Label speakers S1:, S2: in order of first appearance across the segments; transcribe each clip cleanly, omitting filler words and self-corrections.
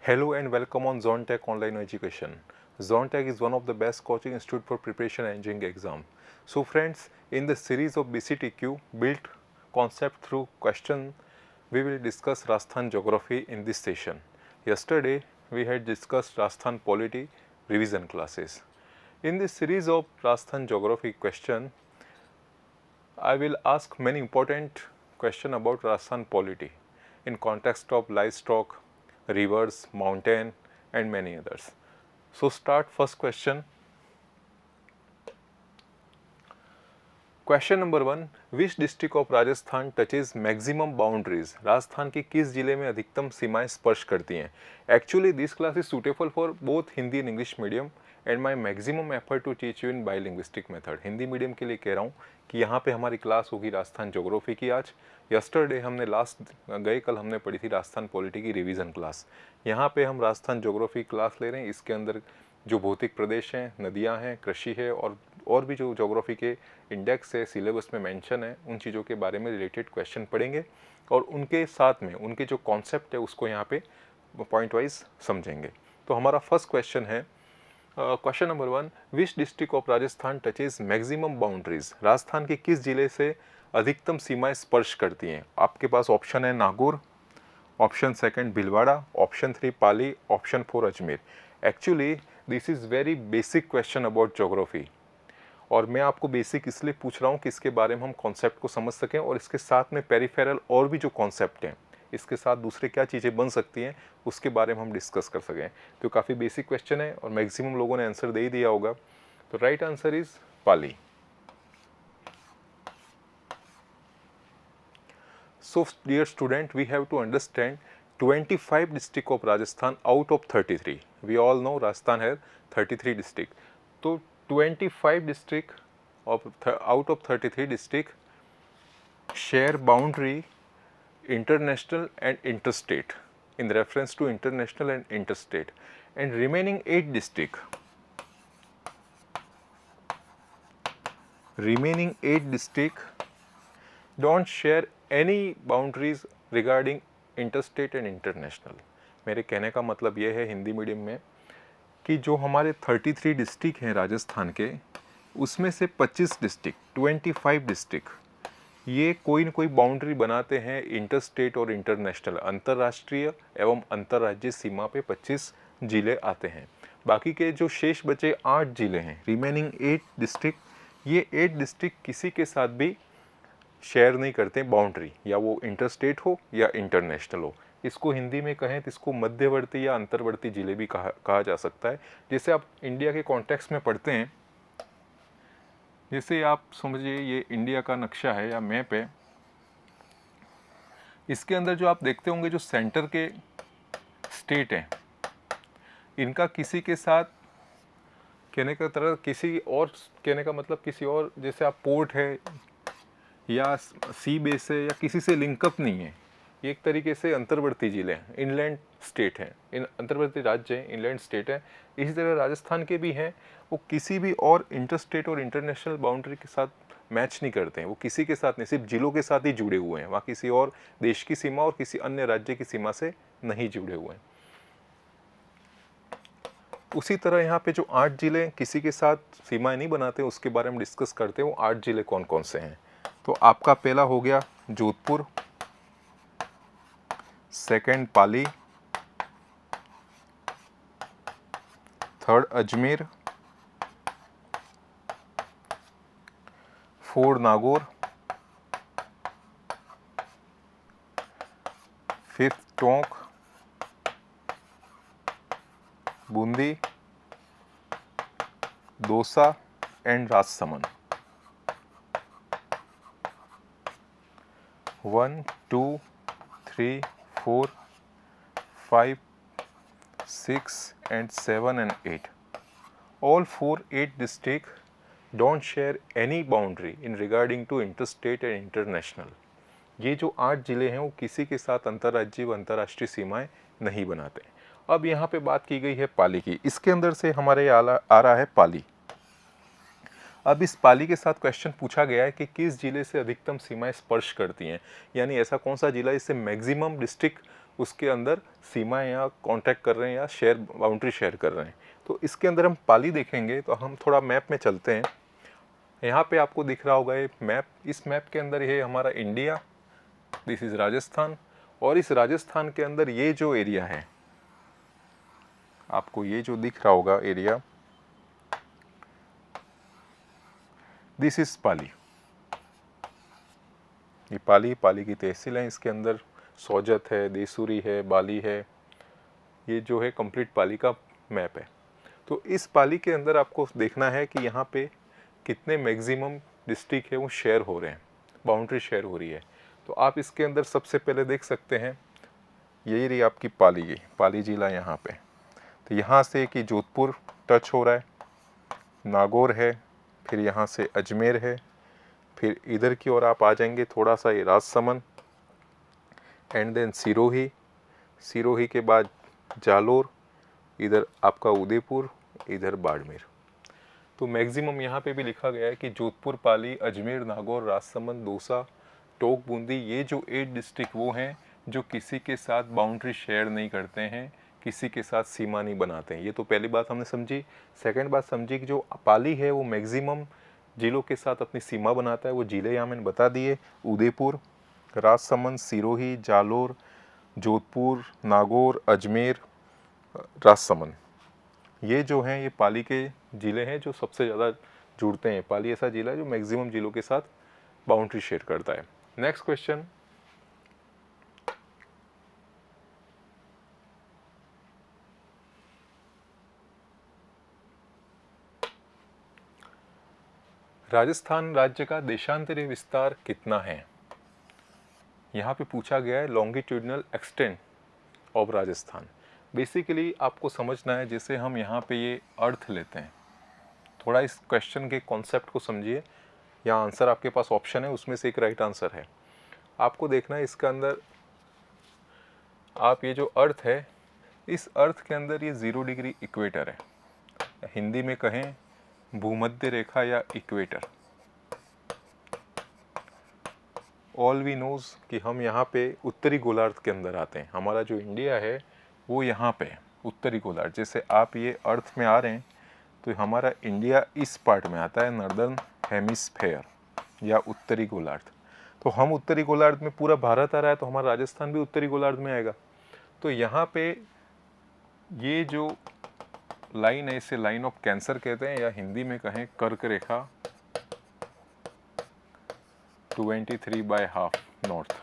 S1: Hello and welcome on ZoneTech Online Education. ZoneTech is one of the best coaching institute for preparation and engineering exam. So friends, in the series of BCTQ built concept through question, we will discuss Rajasthan geography in this session. Yesterday, we had discussed Rajasthan polity revision classes. In this series of Rajasthan geography question, I will ask many important questions about Rajasthan polity in context of livestock, rivers, mountain and many others. So start first question. Question number 1, which district of Rajasthan touches maximum boundaries? Rajasthan के किस जिले में अधिकतम सीमाएं स्पर्श करती हैं? Actually this class is suitable for both Hindi and English medium and my maximum effort to teach you in bilinguistic method. Hindi medium के लिए कह रहा हूँ कि यहाँ पे हमारी क्लास होगी राजस्थान ज्योग्राफी की आज. यस्टरडे हमने गए कल हमने पढ़ी थी राजस्थान पॉलिटी की रिवीजन क्लास. यहाँ पे हम राजस्थान ज्योग्राफी क्लास ले रहे हैं. इसके अंदर जो भौतिक प्रदेश हैं, नदियाँ हैं, कृषि है और भी जो ज्योग्राफी के इंडेक्स है, सिलेबस में मेंशन है, उन चीज़ों के बारे में रिलेटेड क्वेश्चन पढ़ेंगे और उनके साथ में उनके जो कॉन्सेप्ट है उसको यहाँ पे पॉइंट वाइज समझेंगे. तो हमारा फर्स्ट क्वेश्चन है, question number 1, which district of Rajasthan touches maximum boundaries? Rajasthan के किस जिले से अधिकतम सीमाएं स्पर्श करती हैं? आपके पास ऑप्शन है Nagaur, option second Bhilwara, option 3 Pali, option 4 Ajmer. Actually this is very basic question about geography और मैं आपको बेसिक इसलिए पूछ रहा हूँ कि इसके बारे में हम कॉन्सेप्ट को समझ सकें और इसके साथ में पेरिफेरल और भी जो कॉन्सेप्ट हैं इसके साथ दूसरे क्या चीज़ें बन सकती हैं उसके बारे में हम डिस्कस कर सकें. तो काफ़ी बेसिक क्वेश्चन है और मैक्सिमम लोगों ने आंसर दे ही दिया होगा. तो right answer is Pali. So dear student, we have to understand 25 district of Rajasthan out of 33. We all know Rajasthan has 33 district. So 25 district out of 33 district share boundary international and interstate in reference to international and interstate, and remaining 8 district don't share any boundaries regarding interstate and international. मेरे कहने का मतलब ये है Hindi medium में कि जो हमारे 33 डिस्ट्रिक्ट हैं राजस्थान के, उसमें से 25 डिस्ट्रिक्ट 25 डिस्ट्रिक्ट ये कोई न कोई बाउंड्री बनाते हैं इंटरस्टेट और इंटरनेशनल, अंतर्राष्ट्रीय एवं अंतर्राज्यीय सीमा पे 25 जिले आते हैं. बाकी के जो शेष बचे 8 जिले हैं, रिमेनिंग 8 डिस्ट्रिक्ट, ये 8 डिस्ट्रिक्ट किसी के साथ भी शेयर नहीं करते बाउंड्री, या वो इंटरस्टेट हो या इंटरनेशनल हो. इसको हिंदी में कहें तो इसको मध्यवर्ती या अंतर्वर्ती जिले भी कहा जा सकता है. जैसे आप इंडिया के कॉन्टेक्स्ट में पढ़ते हैं, जैसे आप समझिए ये इंडिया का नक्शा है या मैप है, इसके अंदर जो आप देखते होंगे जो सेंटर के स्टेट हैं, इनका किसी के साथ कहने का तरह किसी और, कहने का मतलब किसी और, जैसे आप पोर्ट है या सी बेस है या किसी से लिंकअप नहीं है. ये एक तरीके से अंतर्वर्ती जिले हैं, इनलैंड स्टेट हैं, इन अंतर्वर्ती राज्य हैं, इनलैंड स्टेट हैं. इसी तरह राजस्थान के भी हैं, वो किसी भी और इंटरस्टेट और इंटरनेशनल बाउंड्री के साथ मैच नहीं करते हैं. वो किसी के साथ नहीं, सिर्फ जिलों के साथ ही जुड़े हुए हैं, वहाँ किसी और देश की सीमा और किसी अन्य राज्य की सीमा से नहीं जुड़े हुए हैं. उसी तरह यहाँ पे जो 8 जिले किसी के साथ सीमाएं नहीं बनाते, उसके बारे में डिस्कस करते हैं. वो 8 जिले कौन कौन से हैं? तो आपका पहला हो गया Jodhpur, second Pali, third Ajmer, fourth Nagaur, fifth Tonk, Bundi, Dausa and Rajsamand. 1, 2, 3, 4, 5, 6 and 7 and 8. All 8 districts don't share any boundary in regarding to interstate and international. ये जो 8 जिले हैं वो किसी के साथ अंतर्राज्यीय व अंतर्राष्ट्रीय सीमाएं नहीं बनाते. अब यहाँ पे बात की गई है पाली की. इसके अंदर से हमारे आ रहा है पाली. अब इस पाली के साथ क्वेश्चन पूछा गया है कि किस जिले से अधिकतम सीमाएं स्पर्श करती हैं, यानी ऐसा कौन सा जिला इससे मैक्सिमम डिस्ट्रिक्ट उसके अंदर सीमाएं या कॉन्टैक्ट कर रहे हैं या शेयर बाउंड्री शेयर कर रहे हैं। तो इसके अंदर हम पाली देखेंगे तो हम थोड़ा मैप में चलते हैं। यहाँ पे आपको दिख रहा होगा ये मैप, इस मैप के अंदर ये हमारा इंडिया, दिस इज़ राजस्थान, और इस राजस्थान के अंदर ये जो एरिया है, आपको ये जो दिख रहा होगा एरिया, दिस इज़ पाली। ये पाली की तहसील है, इसके अंदर सोजत है, देसूरी है, बाली है, ये जो है कंप्लीट पाली का मैप है। तो इस पाली के अंदर आपको देखना है कि यहाँ पे कितने मैक्सिमम डिस्ट्रिक्ट है वो शेयर हो रहे हैं, बाउंड्री शेयर हो रही है। तो आप इसके अंदर सबसे पहले देख सकते हैं, यही रही आपकी पाली जिला यहाँ पे। तो यहाँ से कि जोधपुर टच हो रहा है, नागौर है, फिर यहाँ से अजमेर है, फिर इधर की ओर आप आ जाएंगे थोड़ा सा, ये राजसमंद, एंड देन सिरोही के बाद जालोर, इधर आपका उदयपुर, इधर बाड़मेर। तो मैक्सिमम यहाँ पे भी लिखा गया है कि जोधपुर, पाली, अजमेर, नागौर, राजसमंद, दौसा, टोंक, बूंदी, ये जो 8 डिस्ट्रिक्ट वो हैं जो किसी के साथ बाउंड्री शेयर नहीं करते हैं, किसी के साथ सीमा नहीं बनाते हैं। ये तो पहली बात हमने समझी। सेकंड बात समझी कि जो पाली है वो मैक्सिमम जिलों के साथ अपनी सीमा बनाता है। वो जिले यहाँ मैंने बता दिए, उदयपुर, राजसमंद, सिरोही, जालोर, जोधपुर, नागौर, अजमेर, राजसमंद, ये जो हैं ये पाली के ज़िले हैं जो सबसे ज़्यादा जुड़ते हैं। पाली ऐसा ज़िला है जो मैक्सिमम ज़िलों के साथ बाउंड्री शेयर करता है। नेक्स्ट क्वेश्चन, राजस्थान राज्य का देशांतरीय विस्तार कितना है? यहाँ पे पूछा गया है longitudinal extent of Rajasthan. Basically आपको समझना है, जैसे हम यहाँ पे ये अर्थ लेते हैं, थोड़ा इस क्वेश्चन के कॉन्सेप्ट को समझिए। यहाँ आंसर आपके पास ऑप्शन है, उसमें से एक राइट आंसर है। आपको देखना है इसके अंदर, आप ये जो अर्थ है, इस अर्थ के अंदर ये 0 डिग्री इक्वेटर है, हिंदी में कहें भूमध्य रेखा या इक्वेटर। ऑल वी नोज कि हम यहाँ पे उत्तरी गोलार्ध के अंदर आते हैं। हमारा जो इंडिया है वो यहाँ पे है, उत्तरी गोलार्ध। जैसे आप ये अर्थ में आ रहे हैं तो हमारा इंडिया इस पार्ट में आता है, नॉर्दर्न हेमिस्फेयर या उत्तरी गोलार्ध। तो हम उत्तरी गोलार्ध में, पूरा भारत आ रहा है तो हमारा राजस्थान भी उत्तरी गोलार्ध में आएगा। तो यहाँ पे ये जो लाइन है इसे लाइन ऑफ कैंसर कहते हैं, या हिंदी में कहें कर्क रेखा 23.5 नॉर्थ।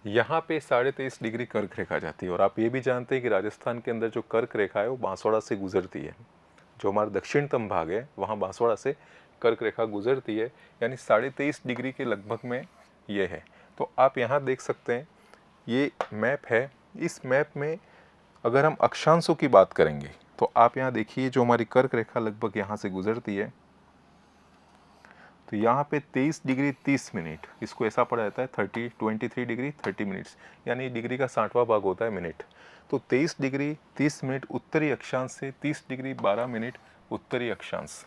S1: यहाँ पे 23.5 डिग्री कर्क रेखा जाती है। और आप ये भी जानते हैं कि राजस्थान के अंदर जो कर्क रेखा है वो बांसवाड़ा से गुजरती है। जो हमारा दक्षिणतम भाग है वहाँ बांसवाड़ा से कर्क रेखा गुजरती है, यानी 23.5 डिग्री के लगभग में ये है। तो आप यहाँ देख सकते हैं ये मैप है। इस मैप में अगर हम अक्षांशों की बात करेंगे तो आप यहाँ देखिए, जो हमारी कर्क रेखा लगभग यहाँ से गुजरती है, तो यहाँ पे 23 डिग्री 30 मिनट, इसको ऐसा पढ़ा जाता है 23 डिग्री 30 मिनट्स, यानी डिग्री का 60वां भाग होता है मिनट। तो 23 डिग्री 30 मिनट उत्तरी अक्षांश से 30 डिग्री 12 मिनट उत्तरी अक्षांश,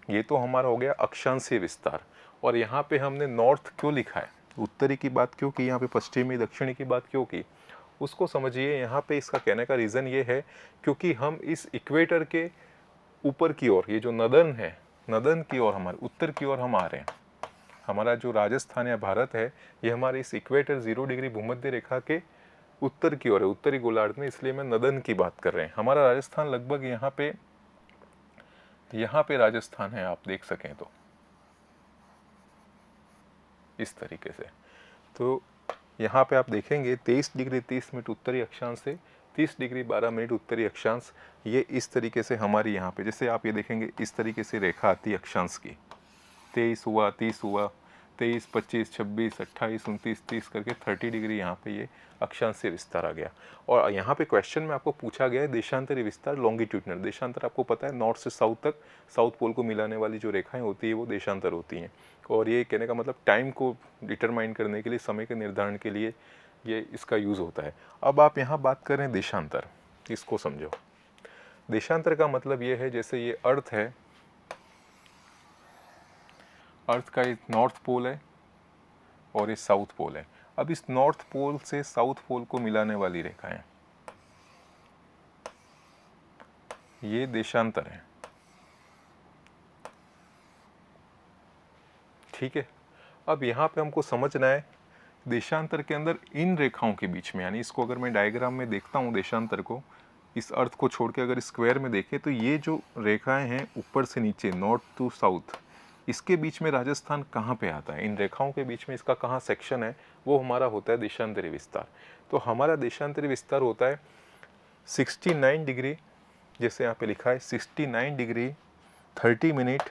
S1: ये तो हमारा हो गया अक्षांशीय विस्तार। और यहाँ पे हमने नॉर्थ क्यों लिखा है, उत्तरी की बात क्यों की, यहाँ पे पश्चिमी दक्षिणी की बात क्यों की, उसको समझिए। यहाँ पे इसका कहने का रीज़न ये है क्योंकि हम इस इक्वेटर के ऊपर की ओर, ये जो नदन है, नदन की ओर, हमारे उत्तर की ओर हम आ रहे हैं। हमारा जो राजस्थान या भारत है ये हमारे इस इक्वेटर 0 डिग्री भूमध्य रेखा के उत्तर की ओर है, उत्तरी गोलार्ध में, इसलिए मैं नदन की बात कर रहे हैं। हमारा राजस्थान लगभग यहाँ पे राजस्थान है, आप देख सकें तो इस तरीके से। तो यहाँ पे आप देखेंगे 23 डिग्री 30 मिनट उत्तरी अक्षांश से 30 डिग्री 12 मिनट उत्तरी अक्षांश, ये इस तरीके से हमारी यहाँ पे, जैसे आप ये देखेंगे इस तरीके से रेखा आती है अक्षांश की, 23 हुआ, 30 हुआ, 23, 25, 26, 28, 29, 30 करके 30 डिग्री यहाँ पे ये अक्षांश से विस्तार आ गया। और यहाँ पे क्वेश्चन में आपको पूछा गया है देशांतरी विस्तार लॉन्गिट्यूडनल। देशांतर आपको पता है नॉर्थ से साउथ तक, साउथ पोल को मिलाने वाली जो रेखाएं होती है वो देशांतर होती हैं। और ये कहने का मतलब टाइम को डिटरमाइन करने के लिए, समय के निर्धारण के लिए ये इसका यूज़ होता है। अब आप यहाँ बात करें देशांतर, इसको समझो। देशांतर का मतलब ये है, जैसे ये अर्थ है, अर्थ का एक नॉर्थ पोल है और ये साउथ पोल है। अब इस नॉर्थ पोल से साउथ पोल को मिलाने वाली रेखाएं, ये देशांतर है, ठीक है। अब यहाँ पे हमको समझना है देशांतर के अंदर इन रेखाओं के बीच में, यानी इसको अगर मैं डायग्राम में देखता हूँ देशांतर को, इस अर्थ को छोड़ के अगर स्क्वायर में देखें तो ये जो रेखाएं हैं ऊपर से नीचे नॉर्थ टू साउथ, इसके बीच में राजस्थान कहाँ पे आता है, इन रेखाओं के बीच में इसका कहाँ सेक्शन है, वो हमारा होता है देशांतरी विस्तार। तो हमारा देशांतरी विस्तार होता है 69 डिग्री, जैसे यहाँ पे लिखा है 69 डिग्री 30 मिनट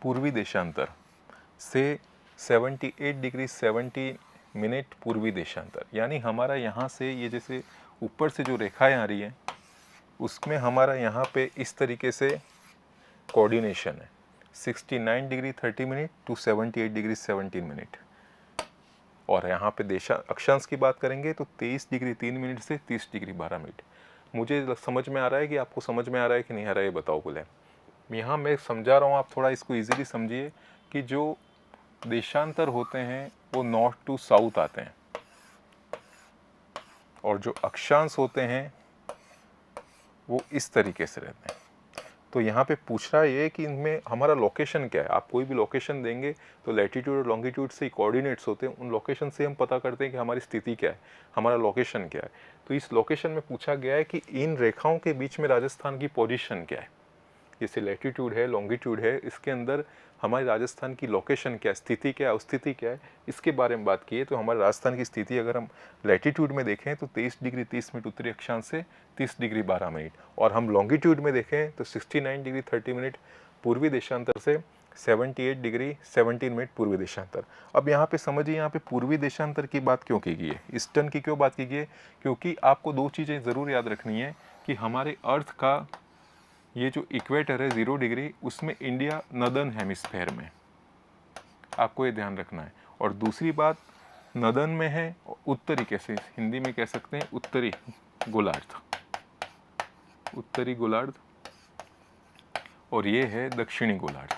S1: पूर्वी देशांतर से 78 डिग्री 70 मिनट पूर्वी देशांतर। यानी हमारा यहाँ से ये जैसे ऊपर से जो रेखाएं आ रही हैं उसमें हमारा यहाँ पे इस तरीके से कोऑर्डिनेशन है 69 degree 30 minute to 78 degree 17 minute. और यहाँ पे अक्षांश की बात करेंगे तो 23 डिग्री 3 मिनट से 30 डिग्री 12 मिनट। मुझे समझ में आ रहा है कि आपको समझ में आ रहा है कि नहीं आ रहा है, ये बताओ बोले। यहाँ मैं समझा रहा हूँ, आप थोड़ा इसको इजीली समझिए कि जो देशांतर होते हैं वो नॉर्थ टू साउथ आते हैं और जो अक्षांश होते हैं वो इस तरीके से रहते हैं। तो यहाँ पे पूछ रहा है ये कि इनमें हमारा लोकेशन क्या है। आप कोई भी लोकेशन देंगे तो लैटिट्यूड और लॉन्गिट्यूड से कोऑर्डिनेट्स होते हैं, उन लोकेशन से हम पता करते हैं कि हमारी स्थिति क्या है, हमारा लोकेशन क्या है। तो इस लोकेशन में पूछा गया है कि इन रेखाओं के बीच में राजस्थान की पोजीशन क्या है, जैसे लैटिट्यूड है लॉन्गिट्यूड है, इसके अंदर हमारे राजस्थान की लोकेशन क्या है, स्थिति क्या है, स्थिति क्या है, इसके बारे में बात की है। तो हमारे राजस्थान की स्थिति अगर हम लैटिट्यूड में देखें तो 23 डिग्री 30 मिनट उत्तरी अक्षांश से 30 डिग्री 12 मिनट, और हम लॉन्गिट्यूड में देखें तो 69 डिग्री 30 मिनट पूर्वी देशांतर से 78 डिग्री 17 मिनट पूर्वी देशांतर। अब यहाँ पे समझिए, यहाँ पे पूर्वी देशांतर की बात क्यों की गई है, ईस्टर्न की क्यों बात की गई है, क्योंकि आपको दो चीज़ें ज़रूर याद रखनी है कि हमारे अर्थ का ये जो इक्वेटर है 0 डिग्री, उसमें इंडिया नदर्न हेमिस्फेयर में, आपको ये ध्यान रखना है। और दूसरी बात, नदर्न में है, उत्तरी कैसे हिंदी में कह सकते हैं, उत्तरी गोलार्ध, उत्तरी गोलार्ध, और ये है दक्षिणी गोलार्ध।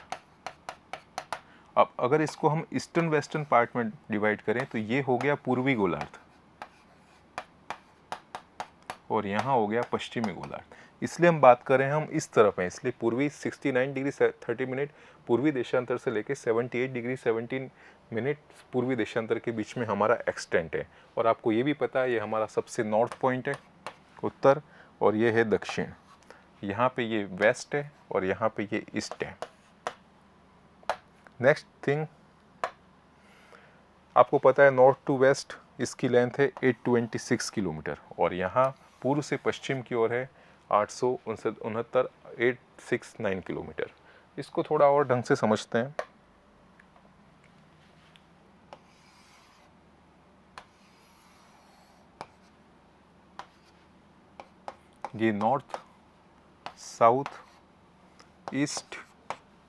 S1: अब अगर इसको हम ईस्टर्न वेस्टर्न पार्ट में डिवाइड करें तो ये हो गया पूर्वी गोलार्ध और यहाँ हो गया पश्चिमी गोलार्ध। इसलिए हम बात कर रहे हैं, हम इस तरफ हैं, इसलिए पूर्वी 69 डिग्री 30 मिनट पूर्वी देशांतर से लेके 78 डिग्री 17 मिनट पूर्वी देशांतर के बीच में हमारा एक्सटेंट है। और आपको ये भी पता है ये हमारा सबसे नॉर्थ पॉइंट है उत्तर, और ये है दक्षिण, यहाँ पे ये वेस्ट है और यहाँ पे ये ईस्ट है। नेक्स्ट थिंग, आपको पता है नॉर्थ टू वेस्ट इसकी लेंथ है 826 किलोमीटर और यहाँ पूर्व से पश्चिम की ओर है 869 किलोमीटर। इसको थोड़ा और ढंग से समझते हैं। ये north south east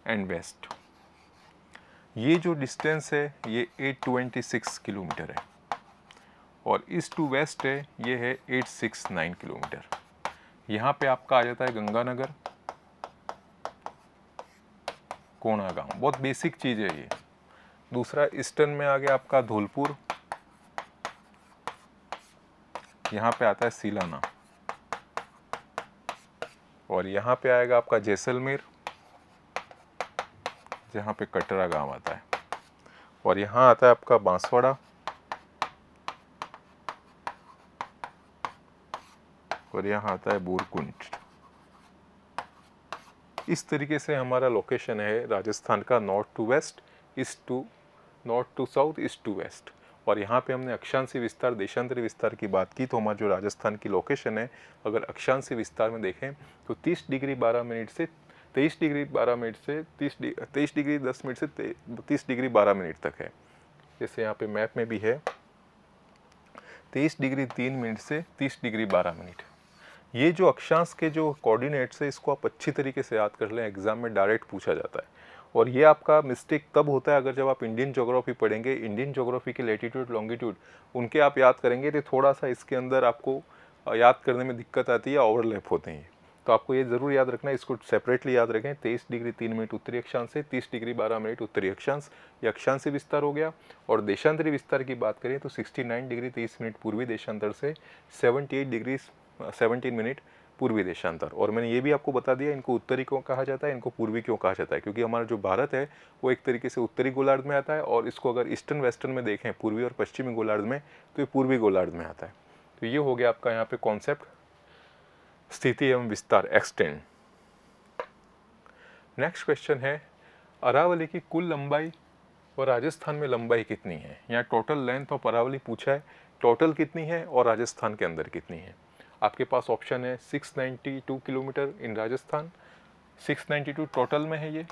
S1: and west, ये जो डिस्टेंस है ये 826 किलोमीटर है और ईस्ट टू वेस्ट है ये है 869 किलोमीटर। यहाँ पे आपका आ जाता है गंगानगर, कोणागांव, बहुत बेसिक चीज़ है ये। दूसरा ईस्टर्न में आ गया आपका धौलपुर, यहाँ पे आता है सीलाना, और यहाँ पे आएगा आपका जैसलमेर जहाँ पे कटरा गांव आता है, और यहाँ आता है आपका बांसवाड़ा, और यहाँ आता है बोरकुंड। इस तरीके से हमारा लोकेशन है राजस्थान का, north to west, east to north to south, east to west. और यहाँ पे हमने अक्षांशी विस्तार देशांतरी विस्तार की बात की, तो हमारा जो राजस्थान की लोकेशन है अगर अक्षांशी विस्तार में देखें तो 30 डिग्री 12 मिनट से 23 डिग्री 12 मिनट से 23 डिग्री 10 मिनट से 30 डिग्री 12 मिनट तक है। जैसे यहाँ पे मैप में भी है 23 डिग्री 3 मिनट से 30 डिग्री 12 मिनट। ये जो अक्षांश के जो कोऑर्डिनेट्स है इसको आप अच्छी तरीके से याद कर लें, एग्जाम में डायरेक्ट पूछा जाता है। और ये आपका मिस्टेक तब होता है अगर जब आप इंडियन ज्योग्राफी पढ़ेंगे, इंडियन ज्योग्राफी के लैटिट्यूड लॉन्गिट्यूड उनके आप याद करेंगे तो थोड़ा सा इसके अंदर आपको याद करने में दिक्कत आती है, ओवरलैप होते हैं। तो आपको ये ज़रूर याद रखना है, इसको सेपरेटली याद रखें। 23 डिग्री 3 मिनट उत्तरी अक्षांश से, 30 डिग्री 12 मिनट उत्तरी अक्षांश, ये अक्षांशीय विस्तार हो गया। और देशांतरी विस्तार की बात करें तो 69 डिग्री 30 मिनट पूर्वी देशांतर से 78 डिग्री 17 मिनट पूर्वी देशांतर। और मैंने ये भी आपको बता दिया इनको उत्तरी क्यों कहा जाता है, इनको पूर्वी क्यों कहा जाता है, क्योंकि हमारा जो भारत है वो एक तरीके से उत्तरी गोलार्ध में आता है, और इसको अगर ईस्टर्न वेस्टर्न में देखें पूर्वी और पश्चिमी गोलार्ध में, तो ये पूर्वी गोलार्ध में आता है। तो ये हो गया आपका यहाँ पे कॉन्सेप्ट स्थिति एवं विस्तार, एक्सटेंड। नेक्स्ट क्वेश्चन है अरावली की कुल लंबाई और राजस्थान में लंबाई कितनी है। यहाँ टोटल लेंथ ऑफ अरावली पूछा है, टोटल कितनी है और राजस्थान के अंदर कितनी है। आपके पास ऑप्शन है 692 किलोमीटर इन राजस्थान, 692 टोटल में है ये,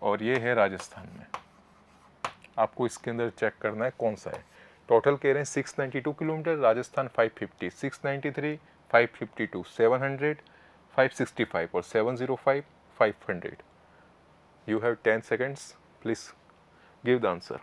S1: और ये है राजस्थान में। आपको इसके अंदर चेक करना है कौन सा है। टोटल कह रहे हैं 692 किलोमीटर, राजस्थान 550, 693, 552, 700, 565 और 705, 500। You have 10 seconds. Please give the answer.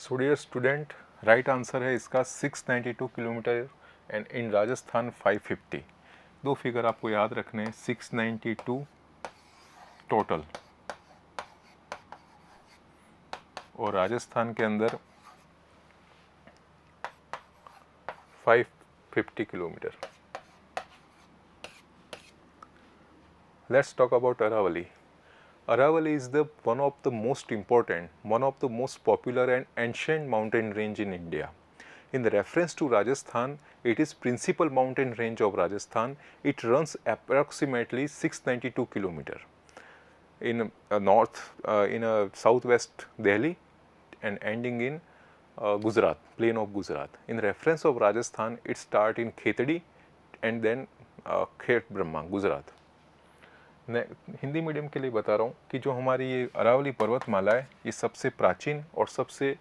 S1: So dear student, right answer है इसका 692 किलोमीटर एंड इन राजस्थान 550। दो फिगर आपको याद रखने हैं, 692 टोटल और राजस्थान के अंदर 550 kilometre. Let's talk about Aravalli. Aravalli is one of the most important, one of the most popular and ancient mountain range in India. In the reference to Rajasthan, it is principal mountain range of Rajasthan. It runs approximately 692 kilometer in southwest Delhi and ending in Gujarat, plain of Gujarat. In reference of Rajasthan, it start in Khetadi and then Khet Brahma, Gujarat. Hindi medium के लिए बता रहा हूँ कि जो हमारी ये अरावली पर्वतमाला है, ये सबसे प्राचीन और सबसे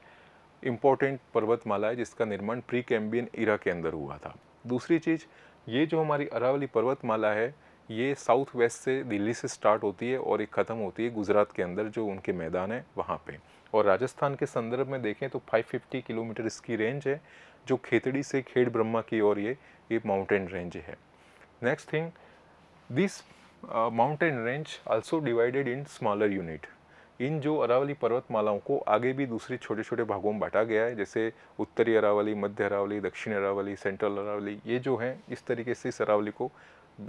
S1: इम्पोर्टेंट पर्वतमाला है जिसका निर्माण प्री कैम्बियन इरा के अंदर हुआ था। दूसरी चीज़, ये जो हमारी अरावली पर्वतमाला है ये साउथ वेस्ट से दिल्ली से स्टार्ट होती है और एक ख़त्म होती है गुजरात के अंदर, जो उनके मैदान है वहाँ पे। और राजस्थान के संदर्भ में देखें तो 550 किलोमीटर इसकी रेंज है, जो खेतड़ी से खेड़ ब्रह्मा की ओर ये माउंटेन रेंज है। Next thing, this mountain range also divided in smaller unit. In जो अरावली पर्वतमालाओं को आगे भी दूसरे छोटे छोटे भागों में बांटा गया है, जैसे उत्तरी अरावली, मध्य अरावली, दक्षिण अरावली, सेंट्रल अरावली, ये जो हैं इस तरीके से इस अरावली को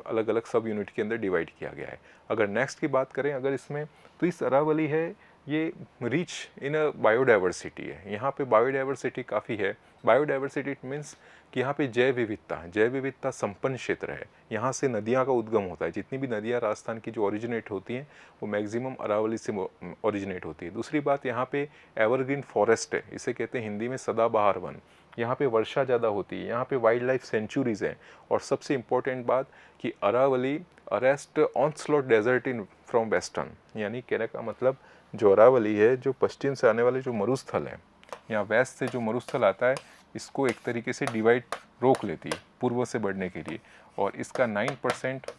S1: अलग अलग सब यूनिट के अंदर डिवाइड किया गया है। अगर नेक्स्ट की बात करें अगर इसमें, तो इस अरावली है ये रिच इन अ बायोडाइवर्सिटी है। यहाँ पे बायोडाइवर्सिटी काफ़ी है। बायोडाइवर्सिटी इट मीन्स कि यहाँ पे जैव विविधता संपन्न क्षेत्र है। यहाँ से नदियाँ का उद्गम होता है। जितनी भी नदियाँ राजस्थान की जो ओरिजिनेट होती हैं वो मैक्सिमम अरावली से ओरिजिनेट होती है। दूसरी बात, यहाँ पे एवरग्रीन फॉरेस्ट है, इसे कहते हैं हिंदी में सदाबहार वन। यहाँ पे वर्षा ज़्यादा होती है, यहाँ पे वाइल्ड लाइफ सेंचुरीज़ हैं। और सबसे इम्पोर्टेंट बात कि Aravalli arrest onslaught desert in from western, यानी कहने का मतलब जो अरावली है जो पश्चिम से आने वाले जो मरुस्थल है, यहाँ वेस्ट से जो मरुस्थल आता है इसको एक तरीके से डिवाइड रोक लेती है पूर्व से बढ़ने के लिए। और इसका 9%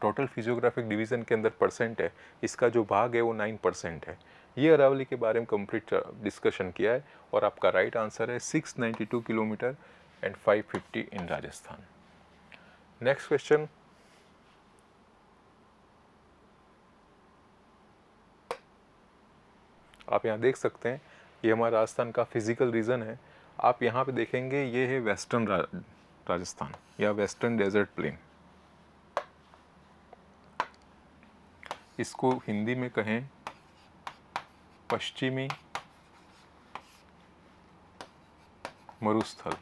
S1: टोटल फिजियोग्राफिक डिवीज़न के अंदर परसेंट है, इसका जो भाग है वो 9% है। ये अरावली के बारे में कंप्लीट डिस्कशन किया है और आपका राइट आंसर है 692 kilometre and 550 in Rajasthan. Next question, आप यहाँ देख सकते हैं ये हमारा राजस्थान का फिजिकल रीजन है। आप यहाँ पे देखेंगे ये है वेस्टर्न राजस्थान या वेस्टर्न डेजर्ट प्लेन। इसको हिंदी में कहें पश्चिमी मरुस्थल,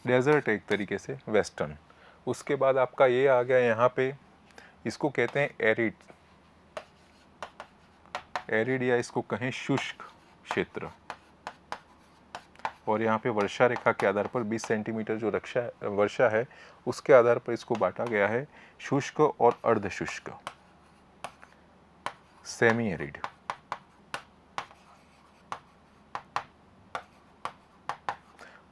S1: डेजर्ट एक तरीके से वेस्टर्न। उसके बाद आपका ये आ गया यहाँ पे, इसको कहते हैं एरिड या इसको कहें शुष्क क्षेत्र। और यहाँ पे वर्षा रेखा के आधार पर 20 सेंटीमीटर जो वर्षा है उसके आधार पर इसको बांटा गया है शुष्क और अर्धशुष्क। Semi arid.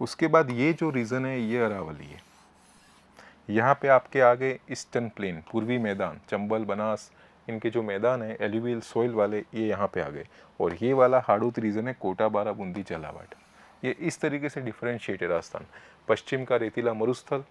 S1: उसके बाद ये जो रीजन है ये अरावली है। यहाँ पे आपके आगे ईस्टर्न प्लेन, पूर्वी मैदान, चंबल, बनास, इनके जो मैदान है एल्यूवियल सॉइल वाले, ये यहाँ पे आ गए। और ये वाला हाड़ौत रीजन है, कोटा, बाराबूंदी, झालावाड़। ये इस तरीके से डिफरेंशिएट है राजस्थान। पश्चिम का रेतीला मरुस्थल,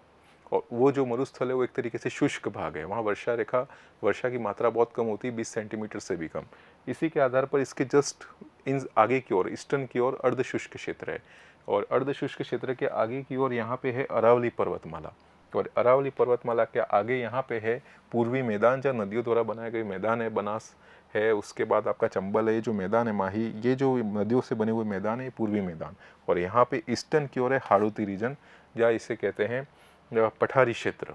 S1: और वो जो मरुस्थल है वो एक तरीके से शुष्क भाग है, वहाँ वर्षा रेखा, वर्षा की मात्रा बहुत कम होती है, 20 सेंटीमीटर से भी कम। इसी के आधार पर इसके जस्ट इन आगे की ओर, ईस्टर्न की ओर अर्ध शुष्क क्षेत्र है। और अर्ध शुष्क क्षेत्र के आगे की ओर यहाँ पे है अरावली पर्वतमाला। और अरावली पर्वतमाला के आगे यहाँ पे है पूर्वी मैदान, जहाँ नदियों द्वारा बनाए गए मैदान है, बनास है। उसके बाद आपका चंबल है, ये जो मैदान है माही, ये जो नदियों से बने हुए मैदान है, पूर्वी मैदान। और यहाँ पे ईस्टर्न की ओर है हाड़ौती रीजन, जहाँ इसे कहते हैं पठारी क्षेत्र।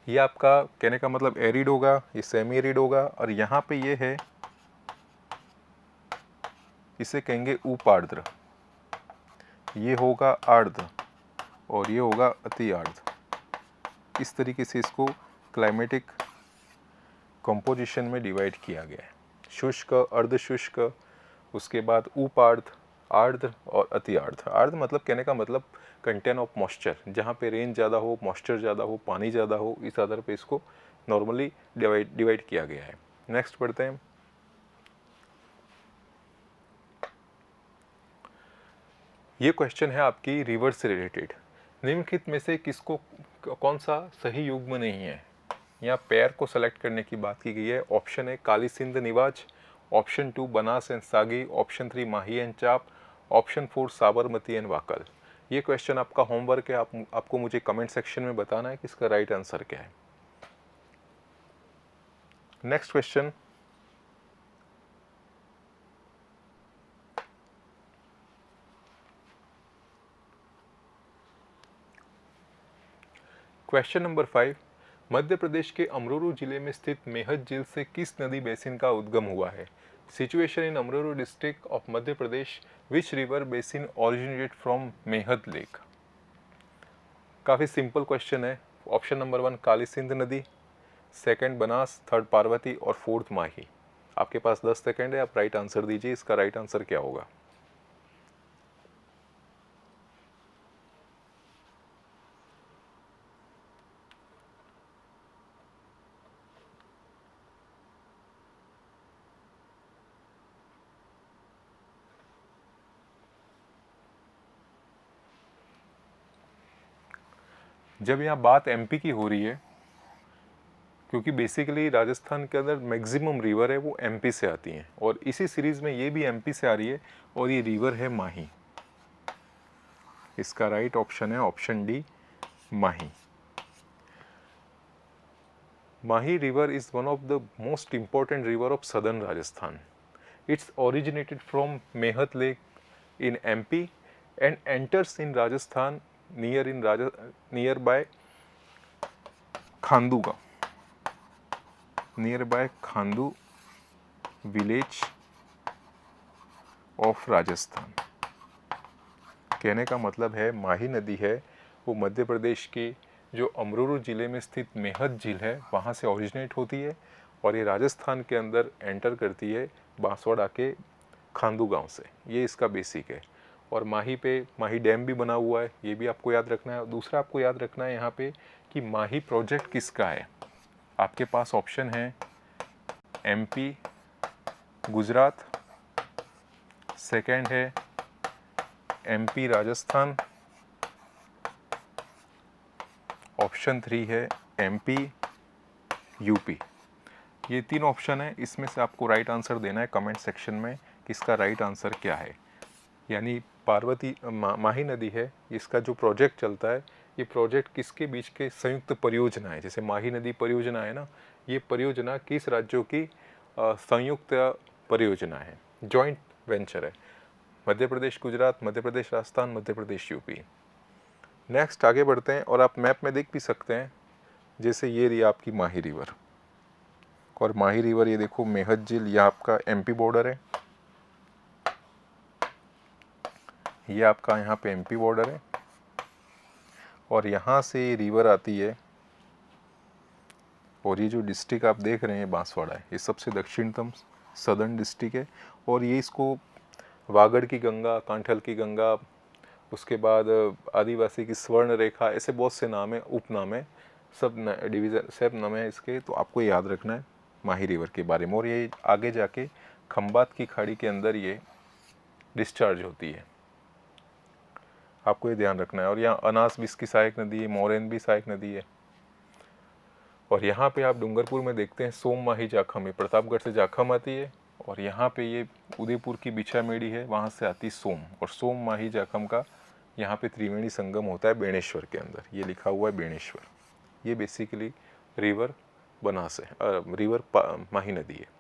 S1: ये आपका कहने का मतलब एरिड होगा, ये सेमी एरिड होगा। और यहाँ पे ये है, इसे कहेंगे उपार्द्र, ये होगा आर्द्र, और ये होगा अति आर्द्र। इस तरीके से इसको क्लाइमेटिक कंपोजिशन में डिवाइड किया गया है, शुष्क, अर्ध शुष्क, उसके बाद उपार्द्र, आर्द्र और अति आर्द्र। आर्द्र मतलब कहने का मतलब कंटेन ऑफ मॉइस्चर, जहाँ पे रेन ज़्यादा हो, मॉइस्चर ज़्यादा हो, पानी ज़्यादा हो, इस आधार पे इसको नॉर्मली डिवाइड किया गया है। नेक्स्ट पढ़ते हैं। ये क्वेश्चन है आपकी रिवर से रिलेटेड। निम्नलिखित में से किसको, कौन सा सही युग्म नहीं है? यहाँ पैर को सेलेक्ट करने की बात की गई है। ऑप्शन है Kali Sindh Niwaj, option 2 Banas and Sagi, option 3 Mahi and Chap, option 4 Sabarmati and Wakal. ये क्वेश्चन आपका होमवर्क है, आपको मुझे कमेंट सेक्शन में बताना है कि इसका राइट आंसर क्या है। Next question, question number 5, Madhya Pradesh के अमरोरू जिले में स्थित मेहत झील से किस नदी बेसिन का उद्गम हुआ है? Situation in Amroru district of Madhya Pradesh, which river basin originated from Mehat lake? काफ़ी सिंपल क्वेश्चन है। ऑप्शन नंबर 1 काली सिंध नदी, सेकंड बनास, थर्ड पार्वती और फोर्थ माही। आपके पास 10 सेकंड है, आप राइट आंसर दीजिए, इसका राइट आंसर क्या होगा? जब यहाँ बात एमपी की हो रही है, क्योंकि बेसिकली राजस्थान के अंदर मैक्सिमम रिवर है वो एमपी से आती हैं, और इसी सीरीज़ में ये भी एमपी से आ रही है, और ये रिवर है माही। इसका राइट ऑप्शन है option D, Mahi. Mahi river is one of the most important river of southern Rajasthan. It's originated from Mehat Lake in MP and enters in Rajasthan nearby Khandu village of Rajasthan. कहने का मतलब है माही नदी है वो मध्य प्रदेश की जो अमरोरू ज़िले में स्थित मेहत झील है वहाँ से ओरिजिनेट होती है, और ये राजस्थान के अंदर एंटर करती है बांसवाड़ा के खांदू गांव से। ये इसका बेसिक है। और माही पे माही डैम भी बना हुआ है, ये भी आपको याद रखना है। दूसरा आपको याद रखना है यहाँ पे कि माही प्रोजेक्ट किसका है। आपके पास ऑप्शन है MP, गुजरात, सेकंड है MP राजस्थान, ऑप्शन 3 है MP UP। ये 3 ऑप्शन है, इसमें से आपको राइट आंसर देना है कमेंट सेक्शन में कि इसका राइट आंसर क्या है। यानी पार्वती माही नदी है, इसका जो प्रोजेक्ट चलता है ये प्रोजेक्ट किसके बीच के संयुक्त परियोजना है। जैसे माही नदी परियोजना है ना, ये परियोजना किस राज्यों की संयुक्त परियोजना है, जॉइंट वेंचर है। मध्य प्रदेश गुजरात, मध्य प्रदेश राजस्थान, मध्य प्रदेश यूपी। नेक्स्ट आगे बढ़ते हैं, और आप मैप में देख भी सकते हैं, जैसे ये रही आपकी माही रिवर, और माही रिवर ये देखो मेहत झील, ये आपका MP बॉर्डर है, ये आपका यहाँ पे MP बॉर्डर है, और यहाँ से रिवर आती है और ये जो डिस्ट्रिक्ट आप देख रहे हैं बांसवाड़ा है, ये सबसे दक्षिणतम सदर्न डिस्ट्रिक्ट है। और ये इसको वागड़ की गंगा, कांठल की गंगा, उसके बाद आदिवासी की स्वर्ण रेखा, ऐसे बहुत से नाम है, उपनाम है, सब डिवीज़न सब नाम है इसके। तो आपको याद रखना है माही रिवर के बारे में। और ये आगे जाके खंबात की खाड़ी के अंदर ये डिस्चार्ज होती है, आपको ये ध्यान रखना है। और यहाँ अनास भी इसकी सहायक नदी है, मोरेन भी सहायक नदी है। और यहाँ पे आप डूंगरपुर में देखते हैं सोम माही जाखम, ये प्रतापगढ़ से जाखम आती है। और यहाँ पे ये उदयपुर की बिछा मेड़ी है, वहाँ से आती सोम। और सोम माही जाखम का यहाँ पे त्रिवेणी संगम होता है बेणेश्वर के अंदर, ये लिखा हुआ है बेणेश्वर। ये बेसिकली रिवर बनास है, रिवर माही नदी है।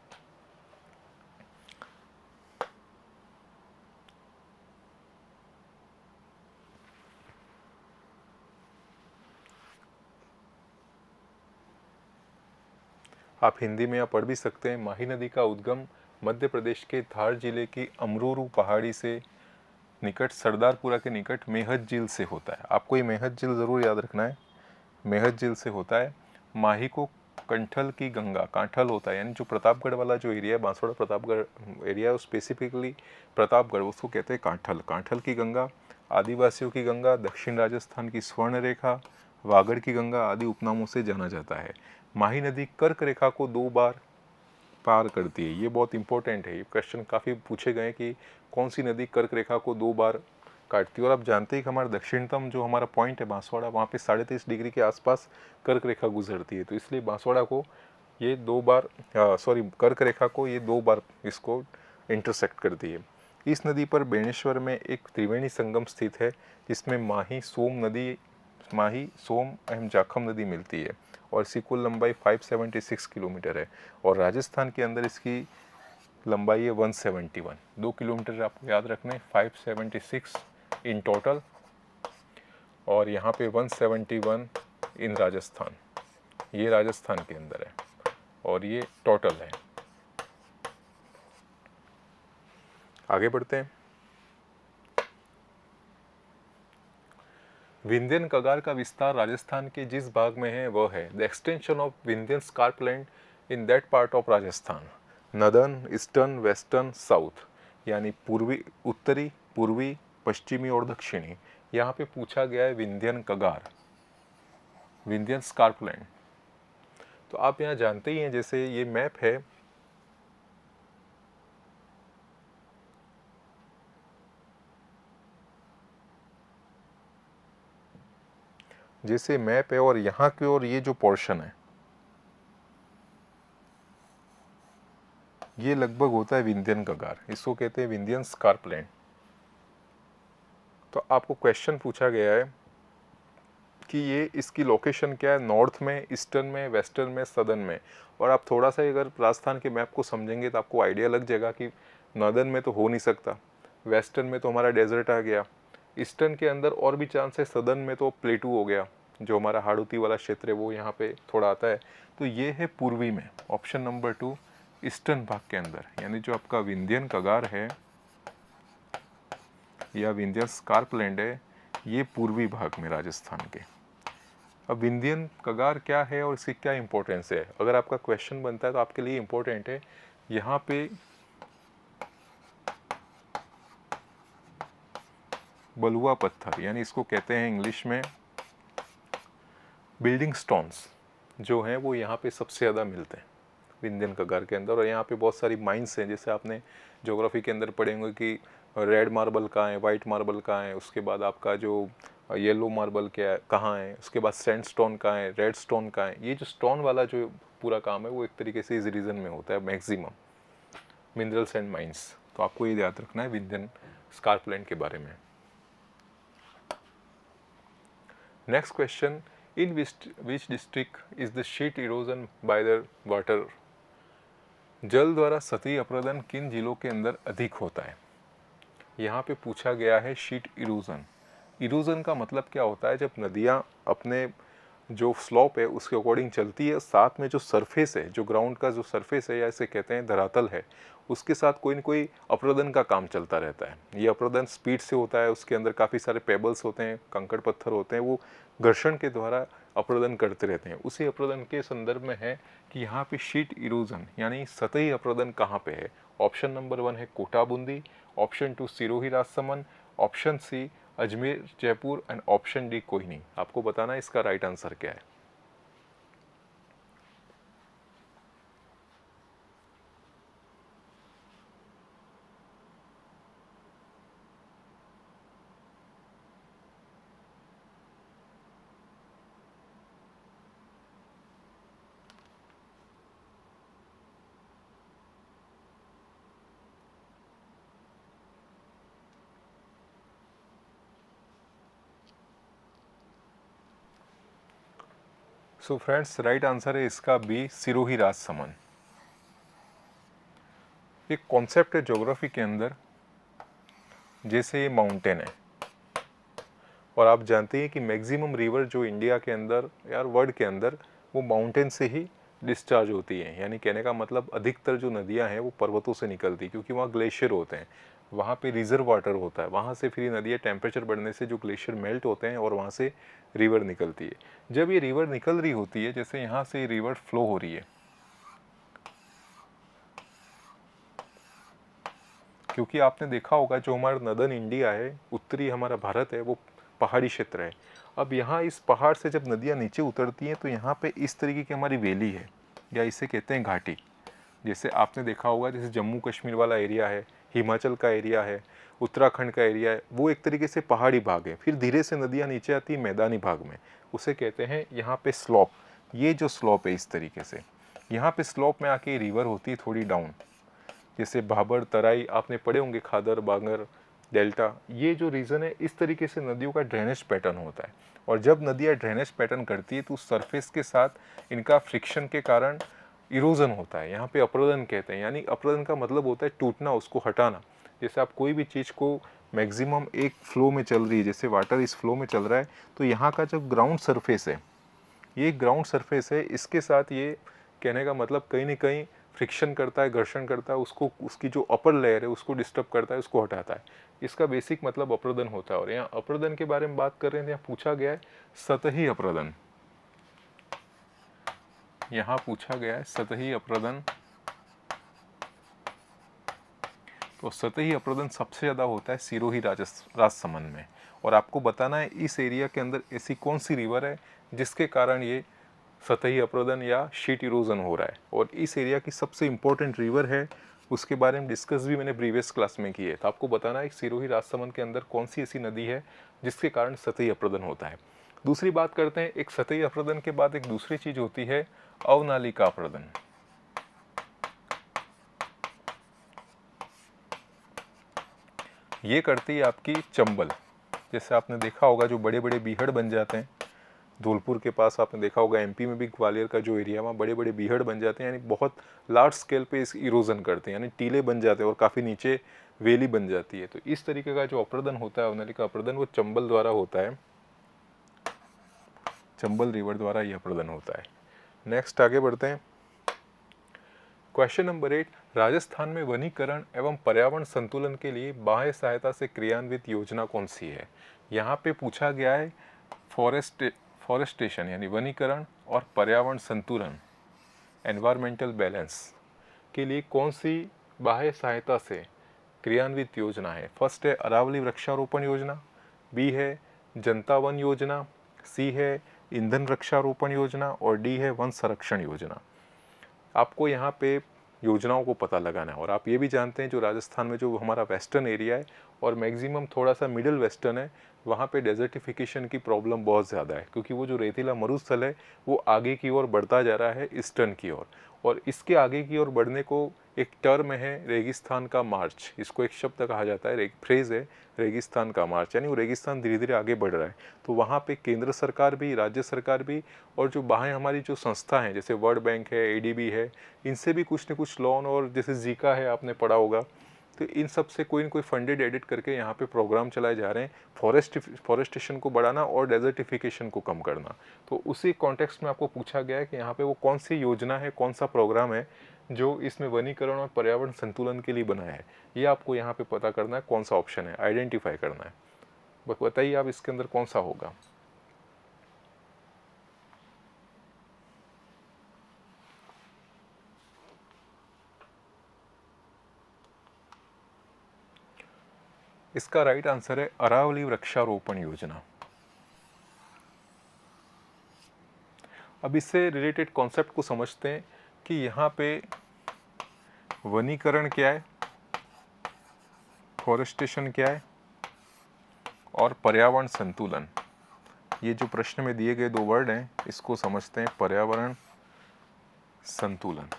S1: आप हिंदी में या पढ़ भी सकते हैं। माही नदी का उद्गम मध्य प्रदेश के धार जिले की अमरूरू पहाड़ी से निकट सरदारपुरा के निकट मेहत झील से होता है। आपको ये मेहत झील ज़रूर याद रखना है, मेहत झील से होता है। माही को कंठल की गंगा, कांठल होता है, यानी जो प्रतापगढ़ वाला जो एरिया है, बांसवाड़ा प्रतापगढ़ एरिया, स्पेसिफिकली प्रतापगढ़, उसको कहते हैं कांठल। कांठल की गंगा, आदिवासियों की गंगा, दक्षिण राजस्थान की स्वर्ण रेखा, वागड़ की गंगा आदि उपनामों से जाना जाता है। माही नदी कर्क रेखा को 2 बार पार करती है। ये बहुत इंपॉर्टेंट है, ये क्वेश्चन काफ़ी पूछे गए कि कौन सी नदी कर्क रेखा को 2 बार काटती है। और आप जानते हैं कि हमारा दक्षिणतम जो हमारा पॉइंट है बांसवाड़ा, वहाँ पे 23.5 डिग्री के आसपास कर्क रेखा गुजरती है। तो इसलिए बांसवाड़ा को ये 2 बार कर्क रेखा को ये 2 बार इसको इंटरसेक्ट करती है। इस नदी पर बेणेश्वर में एक त्रिवेणी संगम स्थित है, जिसमें माही सोम एवं जाखम नदी मिलती है। और इसकी कुल लंबाई 576 किलोमीटर है। और राजस्थान के अंदर इसकी लंबाई है 171, 2 किलोमीटर आपको याद रखना है, 576 इन टोटल। और यहाँ पे 171 इन राजस्थान, ये राजस्थान के अंदर है और ये टोटल है। आगे बढ़ते हैं। विंध्यन कगार का विस्तार राजस्थान के जिस भाग में है वह है the extension of Vindhyan scarpland in that part of Rajasthan, northern, eastern, western, south, यानी पूर्वी, उत्तरी, पूर्वी, पश्चिमी और दक्षिणी। यहाँ पे पूछा गया है विंध्यन कगार, विंध्यन स्कार्पलैंड। तो आप यहाँ जानते ही हैं, जैसे ये मैप है, जैसे मैप है और यहाँ की और ये जो पोर्शन है ये लगभग होता है विंध्यन कगार, इसको कहते हैं विंध्यन स्कार्पलैंड। तो आपको क्वेश्चन पूछा गया है कि ये इसकी लोकेशन क्या है, नॉर्थ में, ईस्टर्न में, वेस्टर्न में, सदर्न में। और आप थोड़ा सा अगर राजस्थान के मैप को समझेंगे तो आपको आइडिया लग जाएगा कि नॉर्दर्न में तो हो नहीं सकता, वेस्टर्न में तो हमारा डेजर्ट आ गया, ईस्टर्न के अंदर और भी चांस है, सदर्न में तो प्लेटू हो गया, जो हमारा हाड़ौती वाला क्षेत्र है वो यहाँ पे थोड़ा आता है। तो ये है पूर्वी में, ऑप्शन नंबर 2 ईस्टर्न भाग के अंदर, यानी जो आपका विंध्यन कगार है या विंध्यन स्कार्पलैंड है, ये पूर्वी भाग में राजस्थान के। अब विंध्यन कगार क्या है और इसकी क्या इंपॉर्टेंस है, अगर आपका क्वेश्चन बनता है तो आपके लिए इंपॉर्टेंट है। यहाँ पे बलुआ पत्थर, यानी इसको कहते हैं इंग्लिश में बिल्डिंग स्टोन्स, जो हैं वो यहाँ पे सबसे ज़्यादा मिलते हैं विंध्यन कगार के अंदर। और यहाँ पे बहुत सारी माइंस हैं, जैसे आपने ज्योग्राफी के अंदर पढ़े होंगे कि रेड मार्बल कहाँ है, वाइट मार्बल कहाँ है, उसके बाद आपका जो येलो मार्बल क्या है कहाँ है, उसके बाद सैंडस्टोन कहाँ है, रेड स्टोन कहाँ है। ये जो स्टोन वाला जो पूरा काम है वो एक तरीके से इस रीजन में होता है मैक्सिमम, मिनरल्स एंड माइंस। तो आपको ये याद रखना है विंध्यन स्कार्पलैंड के बारे में। Next question, in which district is the sheet erosion by the water, जल द्वारा सतही अपरदन किन जिलों के अंदर अधिक होता है। यहाँ पे पूछा गया है शीट इरोजन। इरोजन का मतलब क्या होता है, जब नदियाँ अपने जो स्लोप है उसके अकॉर्डिंग चलती है, साथ में जो सरफेस है, जो ग्राउंड का जो सरफेस है या इसे कहते हैं धरातल है, उसके साथ कोई न कोई अपरदन का काम चलता रहता है। ये अपरदन स्पीड से होता है, उसके अंदर काफ़ी सारे पेबल्स होते हैं, कंकड़ पत्थर होते हैं, वो घर्षण के द्वारा अप्रदन करते रहते हैं। उसी अप्रदन के संदर्भ में है कि यहाँ पे शीट इरोजन यानी सतही अप्रदन कहाँ पे है। ऑप्शन नंबर 1 है Kota Bundi, option 2 Sirohi Rajsamand, option C Ajmer Jaipur and option D कोई नहीं। आपको बताना है इसका राइट आंसर क्या है। सो फ्रेंड्स, राइट आंसर है इसका बी सिरोही राजसमंद। एक कॉन्सेप्ट है ज्योग्राफी के अंदर, जैसे ये माउंटेन है और आप जानते हैं कि मैक्सिमम रिवर जो इंडिया के अंदर या वर्ल्ड के अंदर वो माउंटेन से ही डिस्चार्ज होती है। यानी कहने का मतलब अधिकतर जो नदियां हैं वो पर्वतों से निकलती है, क्योंकि वहाँ ग्लेशियर होते हैं, वहाँ पे रिजर्व वाटर होता है, वहाँ से फिर नदियाँ टेम्परेचर बढ़ने से जो ग्लेशियर मेल्ट होते हैं और वहाँ से रिवर निकलती है। जब ये रिवर निकल रही होती है, जैसे यहाँ से रिवर फ्लो हो रही है, क्योंकि आपने देखा होगा जो हमारा नदन इंडिया है, उत्तरी हमारा भारत है, वो पहाड़ी क्षेत्र है। अब यहाँ इस पहाड़ से जब नदियाँ नीचे उतरती हैं तो यहाँ पे इस तरीके की हमारी वैली है, या इसे कहते हैं घाटी। जैसे आपने देखा होगा, जैसे जम्मू कश्मीर वाला एरिया है, हिमाचल का एरिया है, उत्तराखंड का एरिया है, वो एक तरीके से पहाड़ी भाग है। फिर धीरे से नदियाँ नीचे आती है मैदानी भाग में, उसे कहते हैं यहाँ पे स्लोप। ये जो स्लोप है इस तरीके से, यहाँ पे स्लोप में आके रिवर होती है थोड़ी डाउन, जैसे भाबर तराई आपने पढ़े होंगे, खादर बांगर डेल्टा। ये जो रीजन है, इस तरीके से नदियों का ड्रेनेज पैटर्न होता है। और जब नदियाँ ड्रेनेज पैटर्न करती है तो सरफेस के साथ इनका फ्रिक्शन के कारण इरोजन होता है। यहाँ पे अप्रदन कहते हैं, यानी अप्रदन का मतलब होता है टूटना, उसको हटाना। जैसे आप कोई भी चीज़ को मैक्सिमम एक फ्लो में चल रही है, जैसे वाटर इस फ्लो में चल रहा है, तो यहाँ का जो ग्राउंड सरफेस है, ये ग्राउंड सरफेस है, इसके साथ ये कहने का मतलब कहीं ना कहीं फ्रिक्शन करता है, घर्षण करता है, उसको उसकी जो अपर लेयर है उसको डिस्टर्ब करता है, उसको हटाता है। इसका बेसिक मतलब अप्रदन होता है। और यहाँ अप्रदन के बारे में बात कर रहे हैं, यहाँ पूछा गया है सतही अप्रदन। यहाँ पूछा गया है सतही अप्रदन। तो सतही अप्रदन सबसे ज़्यादा होता है सिरोही राजसमंद में। और आपको बताना है इस एरिया के अंदर ऐसी कौन सी रिवर है जिसके कारण ये सतही अप्रदन या शीट इरोजन हो रहा है। और इस एरिया की सबसे इम्पोर्टेंट रिवर है, उसके बारे में डिस्कस भी मैंने प्रीवियस क्लास में की है। तो आपको बताना है सिरोही राजसमंद के अंदर कौन सी ऐसी नदी है जिसके कारण सतही अप्रदन होता है। दूसरी बात करते हैं, एक सतही अप्रदन के बाद एक दूसरी चीज़ होती है अवनालिका अप्रदन। ये करती है आपकी चंबल। जैसे आपने देखा होगा जो बड़े बड़े बीहड़ बन जाते हैं, धौलपुर के पास आपने देखा होगा, एमपी में भी ग्वालियर का जो एरिया, वहाँ बड़े बड़े बीहड़ बन जाते हैं, यानी बहुत लार्ज स्केल पे इस इरोजन करते हैं, यानी टीले बन जाते हैं और काफ़ी नीचे वेली बन जाती है। तो इस तरीके का जो अप्रदन होता है, अवनालिका अप्रदन, वो चंबल द्वारा होता है, चंबल रिवर द्वारा यह अप्रदन होता है। नेक्स्ट आगे बढ़ते हैं। क्वेश्चन नंबर 8, राजस्थान में वनीकरण एवं पर्यावरण संतुलन के लिए बाह्य सहायता से क्रियान्वित योजना कौन सी है। यहाँ पे पूछा गया है फॉरेस्टेशन यानी वनीकरण और पर्यावरण संतुलन, एनवायरमेंटल बैलेंस के लिए कौन सी बाह्य सहायता से क्रियान्वित योजना है। फर्स्ट है अरावली वृक्षारोपण योजना, बी है जनता वन योजना, सी है ईंधन वृक्षारोपण योजना और डी है वन संरक्षण योजना। आपको यहाँ पे योजनाओं को पता लगाना है। और आप ये भी जानते हैं जो राजस्थान में जो हमारा वेस्टर्न एरिया है और मैक्सिमम थोड़ा सा मिडिल वेस्टर्न है, वहाँ पे डेजर्टिफिकेशन की प्रॉब्लम बहुत ज़्यादा है, क्योंकि वो जो रेतीला मरुस्थल है वो आगे की ओर बढ़ता जा रहा है, ईस्टर्न की ओर। और इसके आगे की ओर बढ़ने को एक टर्म है रेगिस्तान का मार्च, इसको एक शब्द कहा जाता है, फ्रेज है रेगिस्तान का मार्च, यानी वो रेगिस्तान धीरे धीरे आगे बढ़ रहा है। तो वहाँ पे केंद्र सरकार भी, राज्य सरकार भी और जो बाहर हमारी जो संस्था हैं जैसे वर्ल्ड बैंक है, एडीबी है, इनसे भी कुछ न कुछ लोन, और जैसे जीका है आपने पढ़ा होगा, तो इन सब से कोई न कोई फंडेड एडिट करके यहाँ पे प्रोग्राम चलाए जा रहे हैं फॉरेस्टेशन को बढ़ाना और डेजर्टिफिकेशन को कम करना। तो उसी कॉन्टेक्स्ट में आपको पूछा गया है कि यहाँ पे वो कौन सी योजना है, कौन सा प्रोग्राम है जो इसमें वनीकरण और पर्यावरण संतुलन के लिए बनाया है। ये आपको यहाँ पे पता करना है कौन सा ऑप्शन है, आइडेंटिफाई करना है। बताइए आप इसके अंदर कौन सा होगा। इसका राइट आंसर है अरावली वृक्षारोपण योजना। अब इससे रिलेटेड कॉन्सेप्ट को समझते हैं कि यहाँ पे वनीकरण क्या है, फॉरेस्टेशन क्या है और पर्यावरण संतुलन। ये जो प्रश्न में दिए गए दो वर्ड हैं इसको समझते हैं, पर्यावरण संतुलन।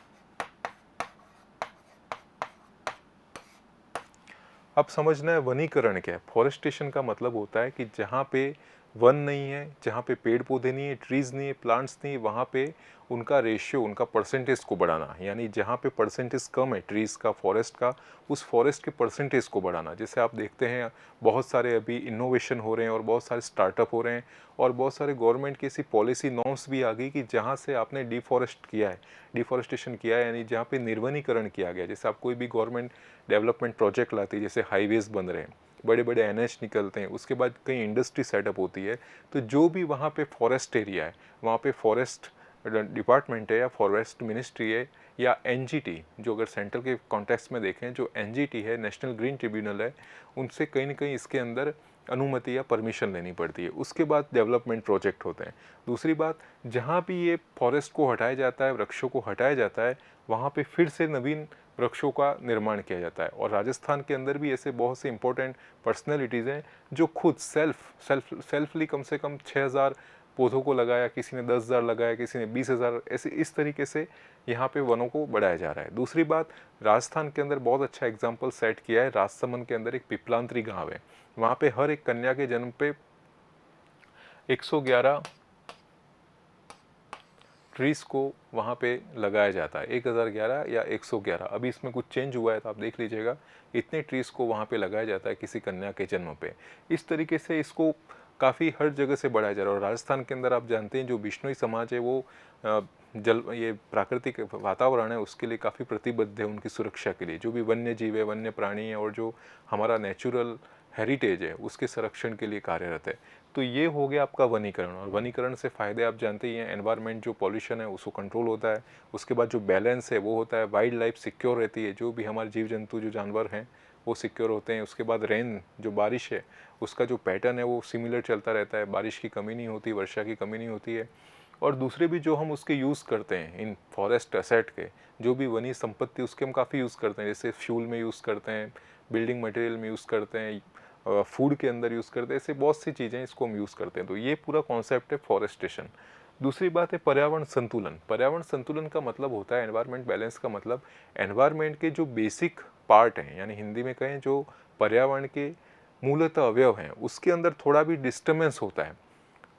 S1: अब समझना है वनीकरण क्या है। फॉरेस्टेशन का मतलब होता है कि जहाँ पे वन नहीं है, जहाँ पे पेड़ पौधे नहीं है, ट्रीज नहीं है, प्लांट्स नहीं है, वहाँ पे उनका रेशियो, उनका परसेंटेज को बढ़ाना। यानी जहाँ पे परसेंटेज कम है ट्रीज का, फॉरेस्ट का, उस फॉरेस्ट के परसेंटेज को बढ़ाना। जैसे आप देखते हैं बहुत सारे अभी इनोवेशन हो रहे हैं और बहुत सारे स्टार्टअप हो रहे हैं और बहुत सारे गवर्नमेंट की ऐसी पॉलिसी नॉर्म्स भी आ गई कि जहाँ से आपने डिफॉरेस्टेशन किया है, यानी जहाँ पे निर्वनीकरण किया गया। जैसे आप कोई भी गवर्नमेंट डेवलपमेंट प्रोजेक्ट लाती है, जैसे हाईवेज बन रहे हैं, बड़े बड़े एनएच निकलते हैं, उसके बाद कई इंडस्ट्री सेटअप होती है, तो जो भी वहाँ पे फॉरेस्ट एरिया है, वहाँ पे फॉरेस्ट डिपार्टमेंट है या फॉरेस्ट मिनिस्ट्री है या एनजीटी, जो अगर सेंट्रल के कॉन्टेक्स्ट में देखें, जो एनजीटी है, नेशनल ग्रीन ट्रिब्यूनल है, उनसे कहीं ना कहीं इसके अंदर अनुमति या परमिशन लेनी पड़ती है। उसके बाद डेवलपमेंट प्रोजेक्ट होते हैं। दूसरी बात, जहाँ भी ये फॉरेस्ट को हटाया जाता है, वृक्षों को हटाया जाता है, वहाँ पे फिर से नवीन वृक्षों का निर्माण किया जाता है। और राजस्थान के अंदर भी ऐसे बहुत से इंपॉर्टेंट पर्सनैलिटीज़ हैं जो खुद सेल्फली कम से कम 6000 पौधों को लगाया, किसी ने 10,000 लगाया, किसी ने 20,000, ऐसे इस तरीके से यहाँ पे वनों को बढ़ाया जा रहा है। दूसरी बात, राजस्थान के अंदर बहुत अच्छा एग्जाम्पल सेट किया है। राजसमंद के अंदर एक पिपलांतरी गाँव है, वहाँ पे हर एक कन्या के जन्म पे 111 ट्रीज़ को वहाँ पे लगाया जाता है। 1011 या 111, अभी इसमें कुछ चेंज हुआ है तो आप देख लीजिएगा। इतने ट्रीज़ को वहाँ पे लगाया जाता है किसी कन्या के जन्म पे। इस तरीके से इसको काफ़ी हर जगह से बढ़ाया जा रहा है। और राजस्थान के अंदर आप जानते हैं जो बिश्नोई समाज है वो ये प्राकृतिक वातावरण है उसके लिए काफ़ी प्रतिबद्ध है, उनकी सुरक्षा के लिए। जो भी वन्य जीव है, वन्य प्राणी है और जो हमारा नेचुरल हेरिटेज है उसके संरक्षण के लिए कार्यरत है। तो ये हो गया आपका वनीकरण। और वनीकरण से फ़ायदे आप जानते ही हैं, एनवायरनमेंट जो पॉल्यूशन है उसको कंट्रोल होता है। उसके बाद जो बैलेंस है वो होता है, वाइल्ड लाइफ सिक्योर रहती है, जो भी हमारे जीव जंतु जो जानवर हैं वो सिक्योर होते हैं। उसके बाद रेन जो बारिश है उसका जो पैटर्न है वो सिमिलर चलता रहता है, बारिश की कमी नहीं होती, वर्षा की कमी नहीं होती है। और दूसरे भी जो हम उसके यूज़ करते हैं इन फॉरेस्ट एसेट के, जो भी वनी संपत्ति उसके हम काफ़ी यूज़ करते हैं। जैसे फ्यूल में यूज़ करते हैं, बिल्डिंग मटेरियल में यूज़ करते हैं, फूड के अंदर यूज़ करते हैं, ऐसे बहुत सी चीज़ें इसको हम यूज़ करते हैं। तो ये पूरा कॉन्सेप्ट है फॉरेस्टेशन। दूसरी बात है पर्यावरण संतुलन। पर्यावरण संतुलन का मतलब होता है, एनवायरनमेंट बैलेंस का मतलब एनवायरनमेंट के जो बेसिक पार्ट हैं, यानी हिंदी में कहें जो पर्यावरण के मूलतः अवयव हैं, उसके अंदर थोड़ा भी डिस्टर्बेंस होता है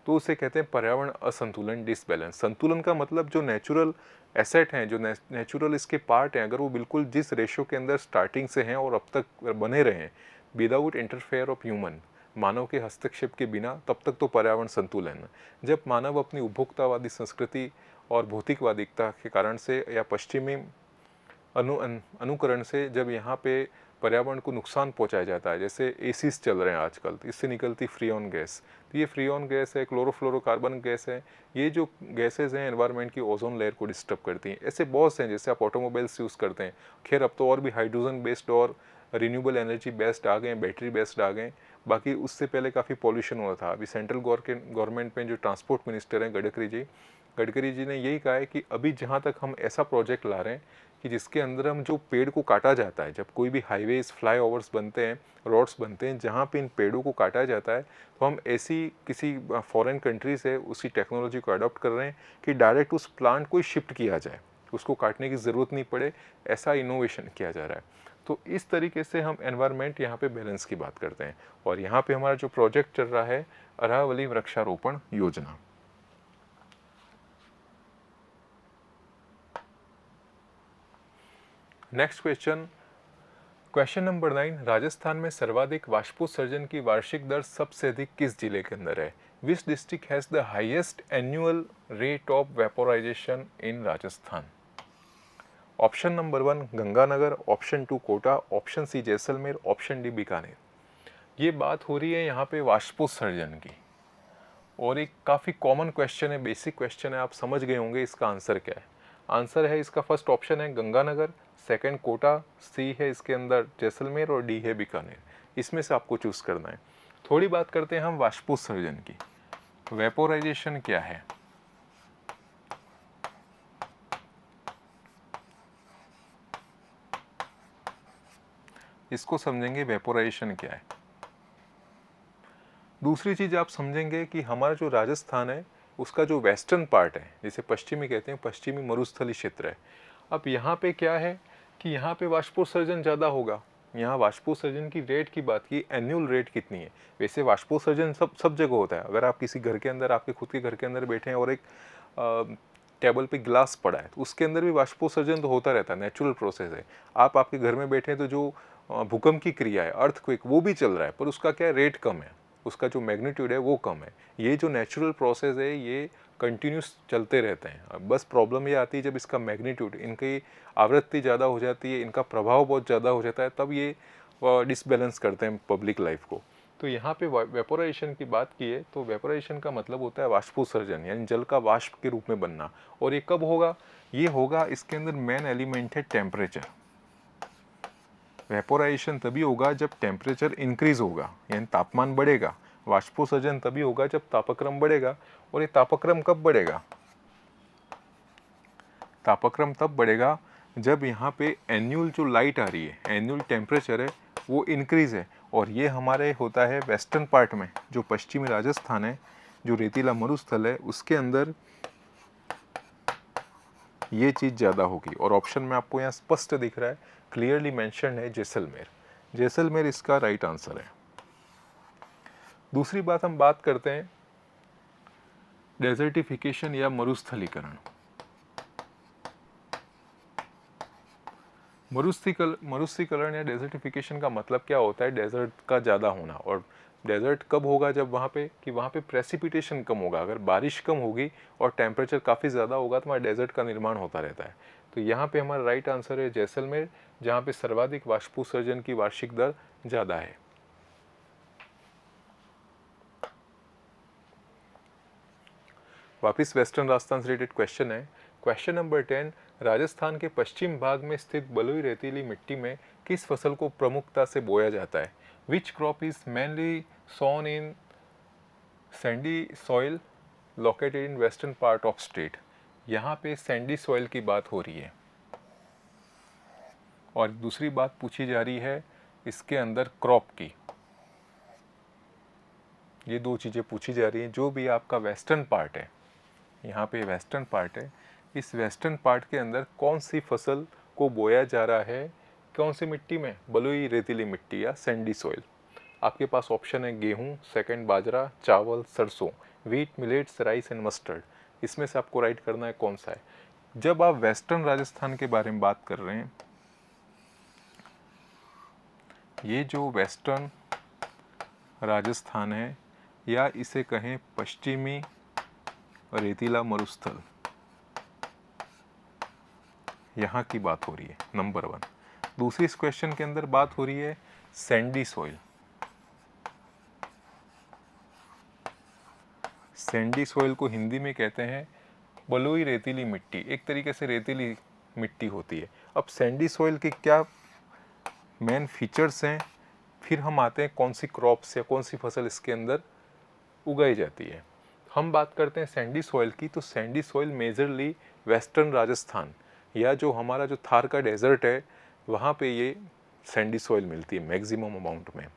S1: तो उसे कहते हैं पर्यावरण असंतुलन, डिसबैलेंस। संतुलन का मतलब जो नेचुरल एसेट हैं, जो नेचुरल इसके पार्ट हैं, अगर वो बिल्कुल जिस रेशो के अंदर स्टार्टिंग से हैं और अब तक बने रहें विदाउट इंटरफेयर ऑफ ह्यूमन, मानव के हस्तक्षेप के बिना, तब तक तो पर्यावरण संतुलन है। जब मानव अपनी उपभोक्तावादी संस्कृति और भौतिकवादिकता के कारण से या पश्चिमी अनुकरण से जब यहाँ पे पर्यावरण को नुकसान पहुंचाया जाता है, जैसे एसीज चल रहे हैं आजकल, तो इससे निकलती फ्रीऑन गैस, तो ये फ्रीऑन गैस है, क्लोरोफ्लोरोकार्बन गैस है, ये जो गैसेज हैं एनवायरनमेंट की ओजोन लेयर को डिस्टर्ब करती हैं। ऐसे बहुत से हैं, जैसे आप ऑटोमोबाइल्स यूज़ करते हैं। खैर अब तो और भी हाइड्रोजन बेस्ड और रिन्यूएबल एनर्जी बेस्ड आ गए, बैटरी बेस्ड आ गए, बाकी उससे पहले काफ़ी पॉल्यूशन हुआ था। अभी सेंट्रल गवर्नमेंट में जो ट्रांसपोर्ट मिनिस्टर हैं गडकरी जी ने यही कहा है कि अभी जहाँ तक हम ऐसा प्रोजेक्ट ला रहे हैं कि जिसके अंदर हम जो पेड़ को काटा जाता है, जब कोई भी हाईवेज, फ्लाईओवर्स बनते हैं, रोड्स बनते हैं, जहाँ पे इन पेड़ों को काटा जाता है, तो हम ऐसी किसी फॉरेन कंट्री से उसी टेक्नोलॉजी को अडॉप्ट कर रहे हैं कि डायरेक्ट उस प्लांट को शिफ्ट किया जाए, उसको काटने की ज़रूरत नहीं पड़े, ऐसा इनोवेशन किया जा रहा है। तो इस तरीके से हम एनवायरनमेंट यहाँ पे बैलेंस की बात करते हैं। और यहाँ पे हमारा जो प्रोजेक्ट चल रहा है अरावली वृक्षारोपण योजना। नेक्स्ट क्वेश्चन नंबर 9, राजस्थान में सर्वाधिक वाष्पोत्सर्जन की वार्षिक दर सबसे अधिक किस जिले के अंदर है? Which district has the highest annual rate of vaporization in Rajasthan? Option number 1 Ganganagar, option 2 Kota, option C Jaisalmer, option D Bikaner. ये बात हो रही है यहाँ पे वाष्पोत्सर्जन की, और एक काफ़ी कॉमन क्वेश्चन है, बेसिक क्वेश्चन है, आप समझ गए होंगे इसका आंसर क्या है। आंसर है इसका फर्स्ट ऑप्शन है गंगानगर, सेकंड कोटा, सी है इसके अंदर जैसलमेर और डी है बीकानेर। इसमें से आपको चूज करना है। थोड़ी बात करते हैं हम वाष्पोत्सर्जन की। वेपोराइजेशन क्या है? इसको समझेंगे वेपोराइजेशन क्या है। दूसरी चीज आप समझेंगे कि हमारा जो राजस्थान है उसका जो वेस्टर्न पार्ट है, जिसे पश्चिमी कहते हैं, पश्चिमी मरुस्थली क्षेत्र है। अब यहाँ पे क्या है कि यहाँ पे वाष्पोत्सर्जन ज़्यादा होगा। यहाँ वाष्पोत्सर्जन की रेट की बात की, एनुअल रेट कितनी है? वैसे वाष्पोत्सर्जन सब जगह होता है। अगर आप किसी घर के अंदर, आपके खुद के घर के अंदर बैठे हैं और एक टेबल पे गिलास पड़ा है तो उसके अंदर भी वाष्पोत्सर्जन तो होता रहता है, नेचुरल प्रोसेस है। आप आपके घर में बैठे हैं तो जो भूकंप की क्रिया है, अर्थक्वेक, वो भी चल रहा है, पर उसका क्या रेट कम है, उसका जो मैग्नीट्यूड है वो कम है। ये जो नेचुरल प्रोसेस है ये कंटिन्यूस चलते रहते हैं। बस प्रॉब्लम ये आती है जब इसका मैग्नीट्यूड, इनकी आवृत्ति ज़्यादा हो जाती है, इनका प्रभाव बहुत ज़्यादा हो जाता है, तब ये डिसबैलेंस करते हैं पब्लिक लाइफ को। तो यहाँ पे वेपोराइजेशन की बात की है तो वेपोराइजेशन का मतलब होता है वाष्पोत्सर्जन, यानी जल का वाष्प के रूप में बनना। और ये कब होगा? ये होगा, इसके अंदर मेन एलिमेंट है टेम्परेचर। वेपोराइजेशन तभी होगा जब टेम्परेचर इंक्रीज होगा, यानी तापमान बढ़ेगा। वाष्पोत्सर्जन तभी होगा जब तापक्रम बढ़ेगा। और ये तापक्रम कब बढ़ेगा? तापक्रम तब बढ़ेगा जब यहाँ पे एनुअल जो लाइट आ रही है, एनुअल टेम्परेचर है, वो इंक्रीज है। और ये हमारे होता है वेस्टर्न पार्ट में, जो पश्चिमी राजस्थान है, जो रेतीला मरुस्थल है, उसके अंदर ये चीज़ ज़्यादा होगी। और ऑप्शन में आपको यहाँ स्पष्ट दिख रहा है, क्लियरली मेंशन है जैसलमेर। जैसलमेर इसका राइट आंसर है। दूसरी बात हम बात करते हैं डेजर्टिफिकेशन या मरुस्थलीकरण। मरुस्थलीकरण या डेजर्टिफिकेशन का मतलब क्या होता है? डेजर्ट का ज़्यादा होना। और डेजर्ट कब होगा? जब वहाँ पे कि वहाँ पे प्रेसिपिटेशन कम होगा। अगर बारिश कम होगी और टेम्परेचर काफ़ी ज़्यादा होगा तो हमारा डेजर्ट का निर्माण होता रहता है। तो यहाँ पे हमारा राइट आंसर है जैसलमेर, जहाँ पे सर्वाधिक वाष्पोत्सर्जन की वार्षिक दर ज़्यादा है। वापिस वेस्टर्न राजस्थान से रिलेटेड क्वेश्चन है। क्वेश्चन नंबर 10, राजस्थान के पश्चिम भाग में स्थित बलुई रेतीली मिट्टी में किस फसल को प्रमुखता से बोया जाता है? Which crop is mainly sown in sandy soil located in western part of state. यहाँ पे सैंडी सॉइल की बात हो रही है। और दूसरी बात पूछी जा रही है इसके अंदर क्रॉप की। ये दो चीज़ें पूछी जा रही हैं। जो भी आपका वेस्टर्न पार्ट है, यहाँ पे वेस्टर्न पार्ट है, इस वेस्टर्न पार्ट के अंदर कौन सी फसल को बोया जा रहा है, कौन सी मिट्टी में? बलुई रेतीली मिट्टी या सैंडी सॉइल। आपके पास ऑप्शन है गेहूं, सेकंड बाजरा, चावल, सरसों, wheat, millets, rice and mustard. इसमें से आपको राइट करना है कौन सा है। जब आप वेस्टर्न राजस्थान के बारे में बात कर रहे हैं, ये जो वेस्टर्न राजस्थान है या इसे कहें पश्चिमी रेतीला मरुस्थल, यहाँ की बात हो रही है नंबर 1। दूसरी इस क्वेश्चन के अंदर बात हो रही है सैंडी सॉइल। सैंडी सॉइल को हिंदी में कहते हैं बलुई रेतीली मिट्टी। एक तरीके से रेतीली मिट्टी होती है। अब सैंडी सॉइल के क्या मेन फीचर्स हैं, फिर हम आते हैं कौन सी क्रॉप्स या कौन सी फसल इसके अंदर उगाई जाती है। हम बात करते हैं सैंडी सॉइल की, तो Sandy soil majorly western Rajasthan या जो हमारा जो थार का डेजर्ट है वहाँ पे ये सैंडी सॉइल मिलती है मैक्सिमम अमाउंट में।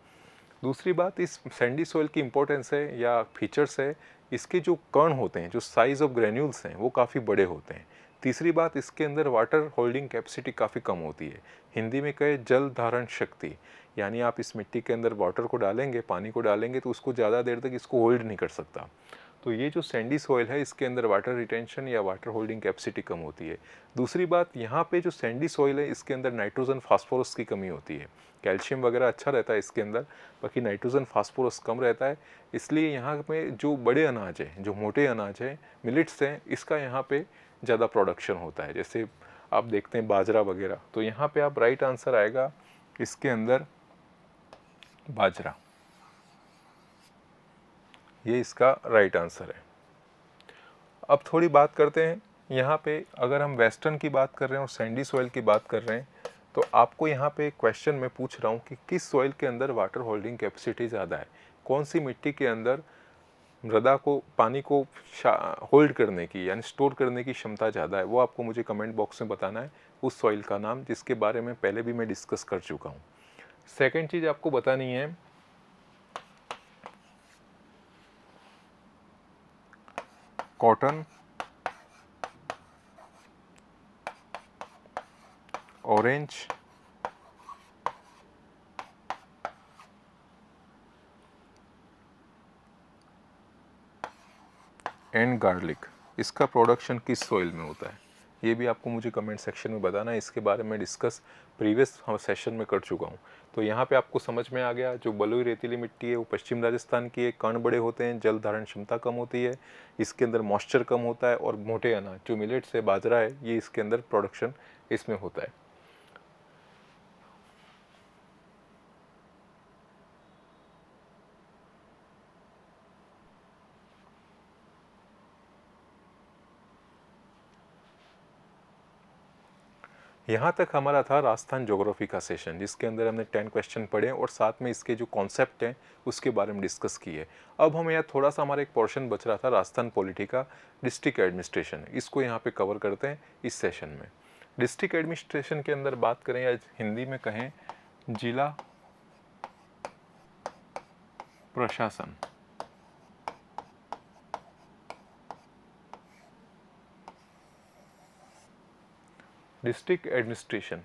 S1: दूसरी बात, इस सैंडी सॉइल की इम्पोर्टेंस है या फीचर्स है, इसके जो कण होते हैं, जो साइज ऑफ ग्रेन्यूल्स हैं, वो काफ़ी बड़े होते हैं। तीसरी बात, इसके अंदर वाटर होल्डिंग कैपेसिटी काफ़ी कम होती है। हिंदी में कहे जल धारण शक्ति, यानी आप इस मिट्टी के अंदर वाटर को डालेंगे, पानी को डालेंगे तो उसको ज़्यादा देर तक इसको होल्ड नहीं कर सकता। तो ये जो सैंडी सॉइल है इसके अंदर वाटर रिटेंशन या वाटर होल्डिंग कैपेसिटी कम होती है। दूसरी बात, यहाँ पे जो सैंडी सॉइल है इसके अंदर नाइट्रोजन फास्फोरस की कमी होती है। कैल्शियम वगैरह अच्छा रहता है इसके अंदर, बाकी नाइट्रोजन फास्फोरस कम रहता है। इसलिए यहाँ पे जो बड़े अनाज है, जो मोटे अनाज हैं, मिलेट्स हैं, इसका यहाँ पे ज़्यादा प्रोडक्शन होता है। जैसे आप देखते हैं बाजरा वगैरह, तो यहाँ पे आप राइट आंसर आएगा इसके अंदर बाजरा, ये इसका राइट आंसर है। अब थोड़ी बात करते हैं यहाँ पे, अगर हम वेस्टर्न की बात कर रहे हैं और सैंडी सॉइल की बात कर रहे हैं, तो आपको यहाँ पे क्वेश्चन मैं पूछ रहा हूँ कि किस सॉइल के अंदर वाटर होल्डिंग कैपेसिटी ज़्यादा है, कौन सी मिट्टी के अंदर मृदा को, पानी को होल्ड करने की यानी स्टोर करने की क्षमता ज़्यादा है, वो आपको मुझे कमेंट बॉक्स में बताना है उस सॉइल का नाम, जिसके बारे में पहले भी मैं डिस्कस कर चुका हूँ। सेकेंड चीज़ आपको बतानी है, कॉटन, ऑरेंज एंड गार्लिक, इसका प्रोडक्शन किस सॉइल में होता है, ये भी आपको मुझे कमेंट सेक्शन में बताना है। इसके बारे में डिस्कस प्रीवियस हम सेशन में कर चुका हूँ। तो यहाँ पे आपको समझ में आ गया, जो बलुई रेतीली मिट्टी है वो पश्चिम राजस्थान की है, कण बड़े होते हैं, जल धारण क्षमता कम होती है, इसके अंदर मॉइस्चर कम होता है, और मोटे अनाज जो मिलेट्स है, बाजरा है, ये इसके अंदर प्रोडक्शन इसमें होता है। यहाँ तक हमारा था राजस्थान ज्योग्राफी का सेशन, जिसके अंदर हमने 10 क्वेश्चन पढ़े और साथ में इसके जो कॉन्सेप्ट हैं उसके बारे में डिस्कस किए। अब हम यहाँ थोड़ा सा, हमारा एक पोर्शन बच रहा था राजस्थान पॉलिटी का, डिस्ट्रिक्ट एडमिनिस्ट्रेशन, इसको यहाँ पे कवर करते हैं इस सेशन में। डिस्ट्रिक्ट एडमिनिस्ट्रेशन के अंदर बात करें या हिंदी में कहें जिला प्रशासन। डिस्ट्रिक्ट एडमिनिस्ट्रेशन,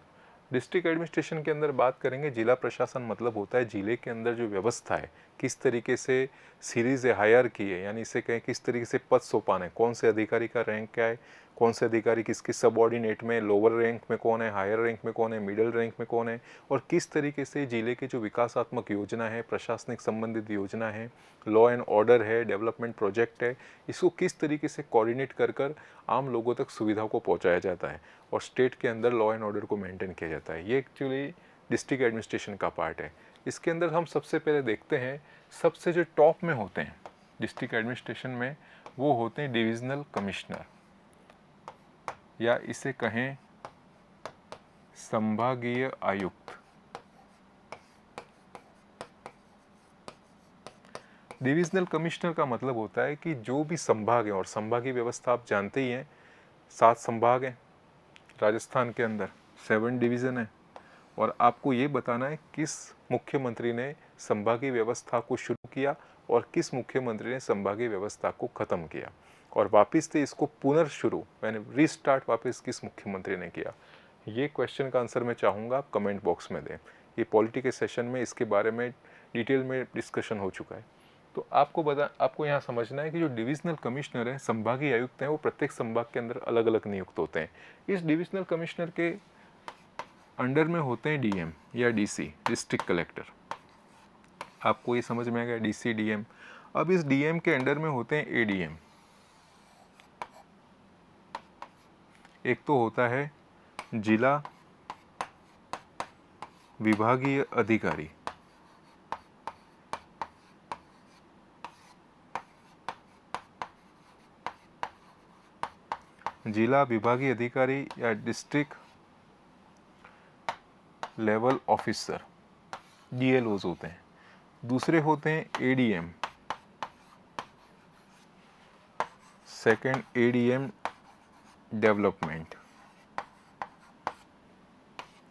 S1: डिस्ट्रिक्ट एडमिनिस्ट्रेशन के अंदर बात करेंगे, जिला प्रशासन मतलब होता है जिले के अंदर जो व्यवस्था है, किस तरीके से सीरीज हायर की है, यानी इसे कहें किस तरीके से पद सोपान है, कौन से अधिकारी का रैंक क्या है, कौन से अधिकारी किसके सबऑर्डिनेट में, लोअर रैंक में कौन है, हायर रैंक में कौन है, मिडिल रैंक में कौन है, और किस तरीके से जिले के जो विकासात्मक योजना है, प्रशासनिक संबंधित योजना है, लॉ एंड ऑर्डर है, डेवलपमेंट प्रोजेक्ट है, इसको किस तरीके से कोऑर्डिनेट कर कर आम लोगों तक सुविधाओं को पहुंचाया जाता है और स्टेट के अंदर लॉ एंड ऑर्डर को मेंटेन किया जाता है। ये एक्चुअली डिस्ट्रिक्ट एडमिनिस्ट्रेशन का पार्ट है। इसके अंदर हम सबसे पहले देखते हैं, सबसे जो टॉप में होते हैं डिस्ट्रिक्ट एडमिनिस्ट्रेशन में, वो होते हैं डिविजनल कमिश्नर, या इसे कहें संभागीय आयुक्त। डिविजनल कमिश्नर का मतलब होता है कि जो भी संभाग है, और संभागीय व्यवस्था आप जानते ही हैं, 7 संभाग हैं राजस्थान के अंदर, 7 डिवीज़न है, और आपको ये बताना है किस मुख्यमंत्री ने संभागीय व्यवस्था को शुरू किया और किस मुख्यमंत्री ने संभागीय व्यवस्था को ख़त्म किया, और वापस से इसको पुनर्शुरू यानी रीस्टार्ट वापस किस मुख्यमंत्री ने किया। ये क्वेश्चन का आंसर मैं चाहूँगा आप कमेंट बॉक्स में दें। ये पॉलिटी के सेशन में इसके बारे में डिटेल में डिस्कशन हो चुका है। तो आपको यहाँ समझना है कि जो डिविजनल कमिश्नर है, संभागीय आयुक्त हैं, वो प्रत्येक संभाग के अंदर अलग अलग नियुक्त होते हैं। इस डिविजनल कमिश्नर के अंडर में होते हैं डीएम या डीसी, डिस्ट्रिक्ट कलेक्टर। आपको ये समझ में आ गया, डीसी डीएम। अब इस डीएम के अंडर में होते हैं एडीएम। एक तो होता है जिला विभागीय अधिकारी, जिला विभागीय अधिकारी या डिस्ट्रिक्ट लेवल ऑफिसर, डीएलओज होते हैं। दूसरे होते हैं एडीएम, सेकंड एडीएम डेवलपमेंट,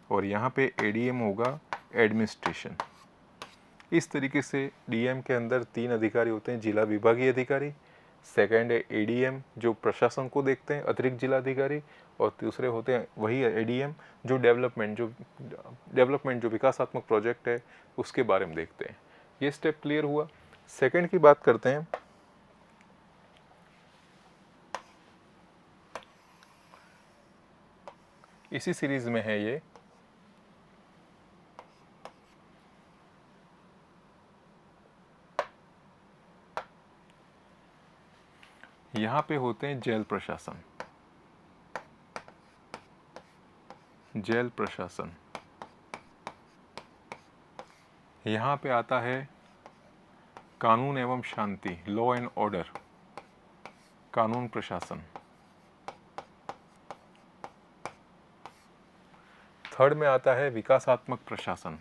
S1: और यहाँ पे एडीएम होगा एडमिनिस्ट्रेशन। इस तरीके से डीएम के अंदर 3 अधिकारी होते हैं, जिला विभागीय अधिकारी, सेकंड है एडीएम जो प्रशासन को देखते हैं, अतिरिक्त जिला अधिकारी, और दूसरे होते हैं वही एडीएम जो डेवलपमेंट जो विकासात्मक प्रोजेक्ट है उसके बारे में देखते हैं। ये स्टेप क्लियर हुआ। सेकंड की बात करते हैं। इसी सीरीज में है ये, यहाँ पे होते हैं जेल प्रशासन, जेल प्रशासन। यहाँ पे आता है कानून एवं शांति, लॉ एंड ऑर्डर, कानून प्रशासन। थर्ड में आता है विकासात्मक प्रशासन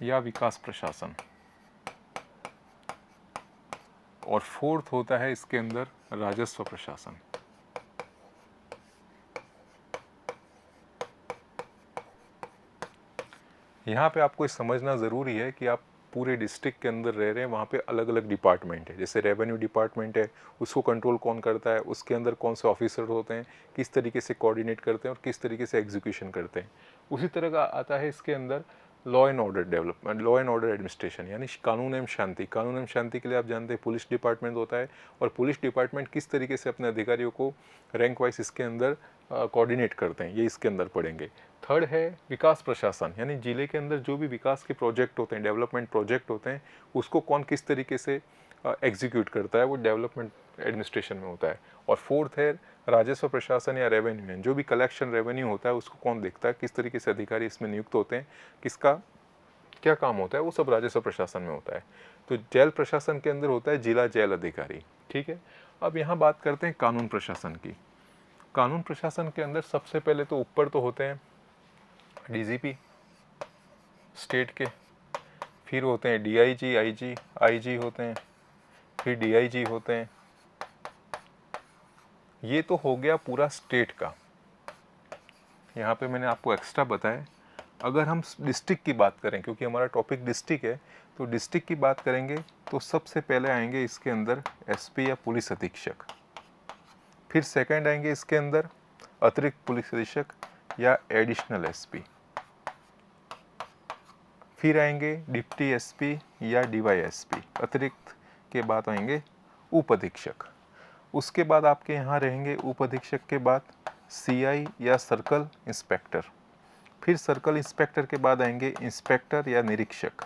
S1: या विकास प्रशासन, और फोर्थ होता है इसके अंदर राजस्व प्रशासन। यहाँ पे आपको समझना ज़रूरी है कि आप पूरे डिस्ट्रिक्ट के अंदर रह रहे हैं, वहाँ पे अलग अलग डिपार्टमेंट है। जैसे रेवेन्यू डिपार्टमेंट है, उसको कंट्रोल कौन करता है, उसके अंदर कौन से ऑफिसर होते हैं, किस तरीके से कोऑर्डिनेट करते हैं और किस तरीके से एग्जीक्यूशन करते हैं। उसी तरह का आता है इसके अंदर law and order development, law and order administration, यानी कानून एवं शांति। कानून एवं शांति के लिए आप जानते हैं पुलिस डिपार्टमेंट होता है, और पुलिस डिपार्टमेंट किस तरीके से अपने अधिकारियों को रैंक वाइज इसके अंदर कोऑर्डिनेट करते हैं, ये इसके अंदर पढ़ेंगे। थर्ड है विकास प्रशासन, यानी जिले के अंदर जो भी विकास के प्रोजेक्ट होते हैं, डेवलपमेंट प्रोजेक्ट होते हैं, उसको कौन किस तरीके से एग्जीक्यूट करता है, वो डेवलपमेंट एडमिनिस्ट्रेशन में होता है। और फोर्थ है राजस्व प्रशासन या रेवेन्यू, जो भी कलेक्शन रेवेन्यू होता है उसको कौन देखता है, किस तरीके से अधिकारी इसमें नियुक्त होते हैं, किसका क्या काम होता है, वो सब राजस्व प्रशासन में होता है। तो जेल प्रशासन के अंदर होता है जिला जेल अधिकारी। ठीक है, अब यहाँ बात करते हैं कानून प्रशासन की। कानून प्रशासन के अंदर सबसे पहले तो ऊपर तो होते हैं डीजीपी स्टेट के, फिर होते हैं डीआईजी, आईजी होते हैं, फिर डीआईजी होते हैं। ये तो हो गया पूरा स्टेट का। यहाँ पे मैंने आपको एक्स्ट्रा बताया। अगर हम डिस्ट्रिक्ट की बात करें, क्योंकि हमारा टॉपिक डिस्ट्रिक्ट है, तो डिस्ट्रिक्ट की बात करेंगे तो सबसे पहले आएंगे इसके अंदर एसपी या पुलिस अधीक्षक, फिर सेकंड आएंगे इसके अंदर अतिरिक्त पुलिस अधीक्षक या एडिशनल एसपी, फिर आएंगे डिप्टी एसपी या डीवाईएसपी, अतिरिक्त के बाद आएंगे उप अधीक्षक। उसके बाद आपके यहाँ रहेंगे उप अधीक्षक के बाद सीआई या सर्कल इंस्पेक्टर, फिर सर्कल इंस्पेक्टर के बाद आएंगे इंस्पेक्टर या निरीक्षक,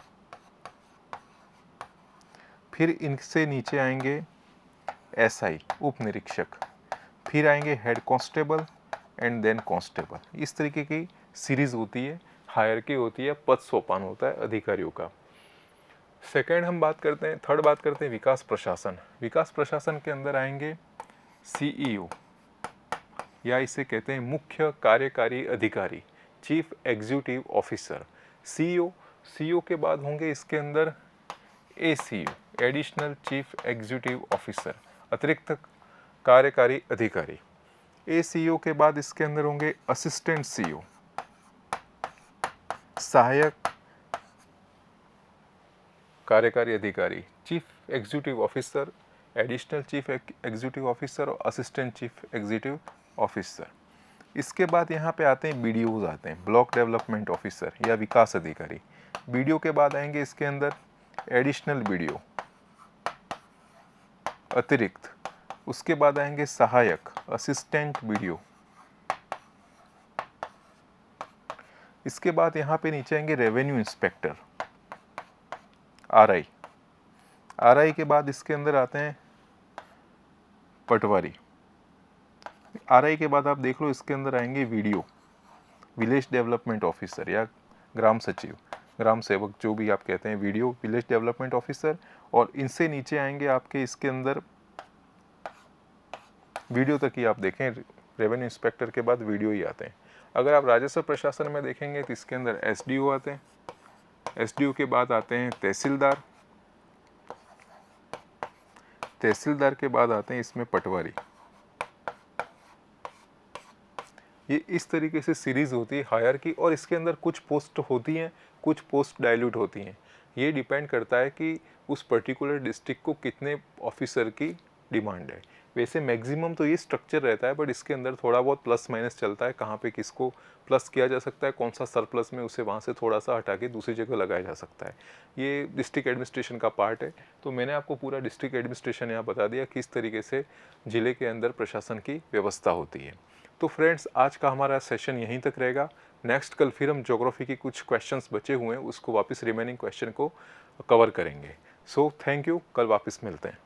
S1: फिर इनसे नीचे आएंगे एसआई उप निरीक्षक, फिर आएंगे head constable and then constable. इस तरीके की सीरीज होती है, हायरकी होती है, पद सोपान होता है अधिकारियों का। सेकंड हम बात करते हैं, थर्ड बात करते हैं विकास प्रशासन। विकास प्रशासन के अंदर आएंगे सीईओ या इसे कहते हैं मुख्य कार्यकारी अधिकारी, चीफ एग्जीक्यूटिव ऑफिसर। सीईओ के बाद होंगे इसके अंदर ACO, additional chief executive officer, अतिरिक्त कार्यकारी अधिकारी। एसीओ के बाद इसके अंदर होंगे असिस्टेंट सीईओ, सहायक कार्यकारी अधिकारी, chief executive officer, additional chief executive officer और असिस्टेंट चीफ एग्जीक्यूटिव ऑफिसर। इसके बाद यहाँ पे आते हैं बीडीओज आते हैं, ब्लॉक डेवलपमेंट ऑफिसर या विकास अधिकारी। बीडीओ के बाद आएंगे इसके अंदर एडिशनल बीडीओ, अतिरिक्त। उसके बाद आएंगे सहायक, असिस्टेंट बीडीओ। इसके बाद यहाँ पे नीचे आएंगे रेवेन्यू इंस्पेक्टर, आरआई। आरआई के बाद इसके अंदर आते हैं पटवारी। आरआई के बाद आप देख लो इसके अंदर आएंगे वीडियो, विलेज डेवलपमेंट ऑफिसर या ग्राम सचिव, ग्राम सेवक, जो भी आप कहते हैं, वीडियो विलेज डेवलपमेंट ऑफिसर। और इनसे नीचे आएंगे आपके इसके अंदर वीडियो तक ही आप देखें, रेवेन्यू इंस्पेक्टर के बाद वीडियो ही आते हैं। अगर आप राजस्व प्रशासन में देखेंगे तो इसके अंदर एसडीओ आते हैं, एसडीओ के बाद आते हैं तहसीलदार, तहसीलदार के बाद आते हैं इसमें पटवारी। ये इस तरीके से सीरीज होती है हायर की, और इसके अंदर कुछ पोस्ट होती हैं, कुछ पोस्ट डाइल्यूट होती हैं। ये डिपेंड करता है कि उस पर्टिकुलर डिस्ट्रिक्ट को कितने ऑफिसर की डिमांड है। वैसे मैक्सिमम तो ये स्ट्रक्चर रहता है, बट इसके अंदर थोड़ा बहुत प्लस माइनस चलता है, कहाँ पे किसको प्लस किया जा सकता है, कौन सा सरप्लस में उसे वहाँ से थोड़ा सा हटा के दूसरी जगह लगाया जा सकता है। ये डिस्ट्रिक्ट एडमिनिस्ट्रेशन का पार्ट है। तो मैंने आपको पूरा डिस्ट्रिक्ट एडमिनिस्ट्रेशन यहाँ बता दिया, किस तरीके से ज़िले के अंदर प्रशासन की व्यवस्था होती है। तो फ्रेंड्स, आज का हमारा सेशन यहीं तक रहेगा। नेक्स्ट कल फिर हम ज्योग्राफी की कुछ क्वेश्चंस बचे हुए हैं, उसको वापस रिमेनिंग क्वेश्चन को कवर करेंगे। सो थैंक यू, कल वापस मिलते हैं।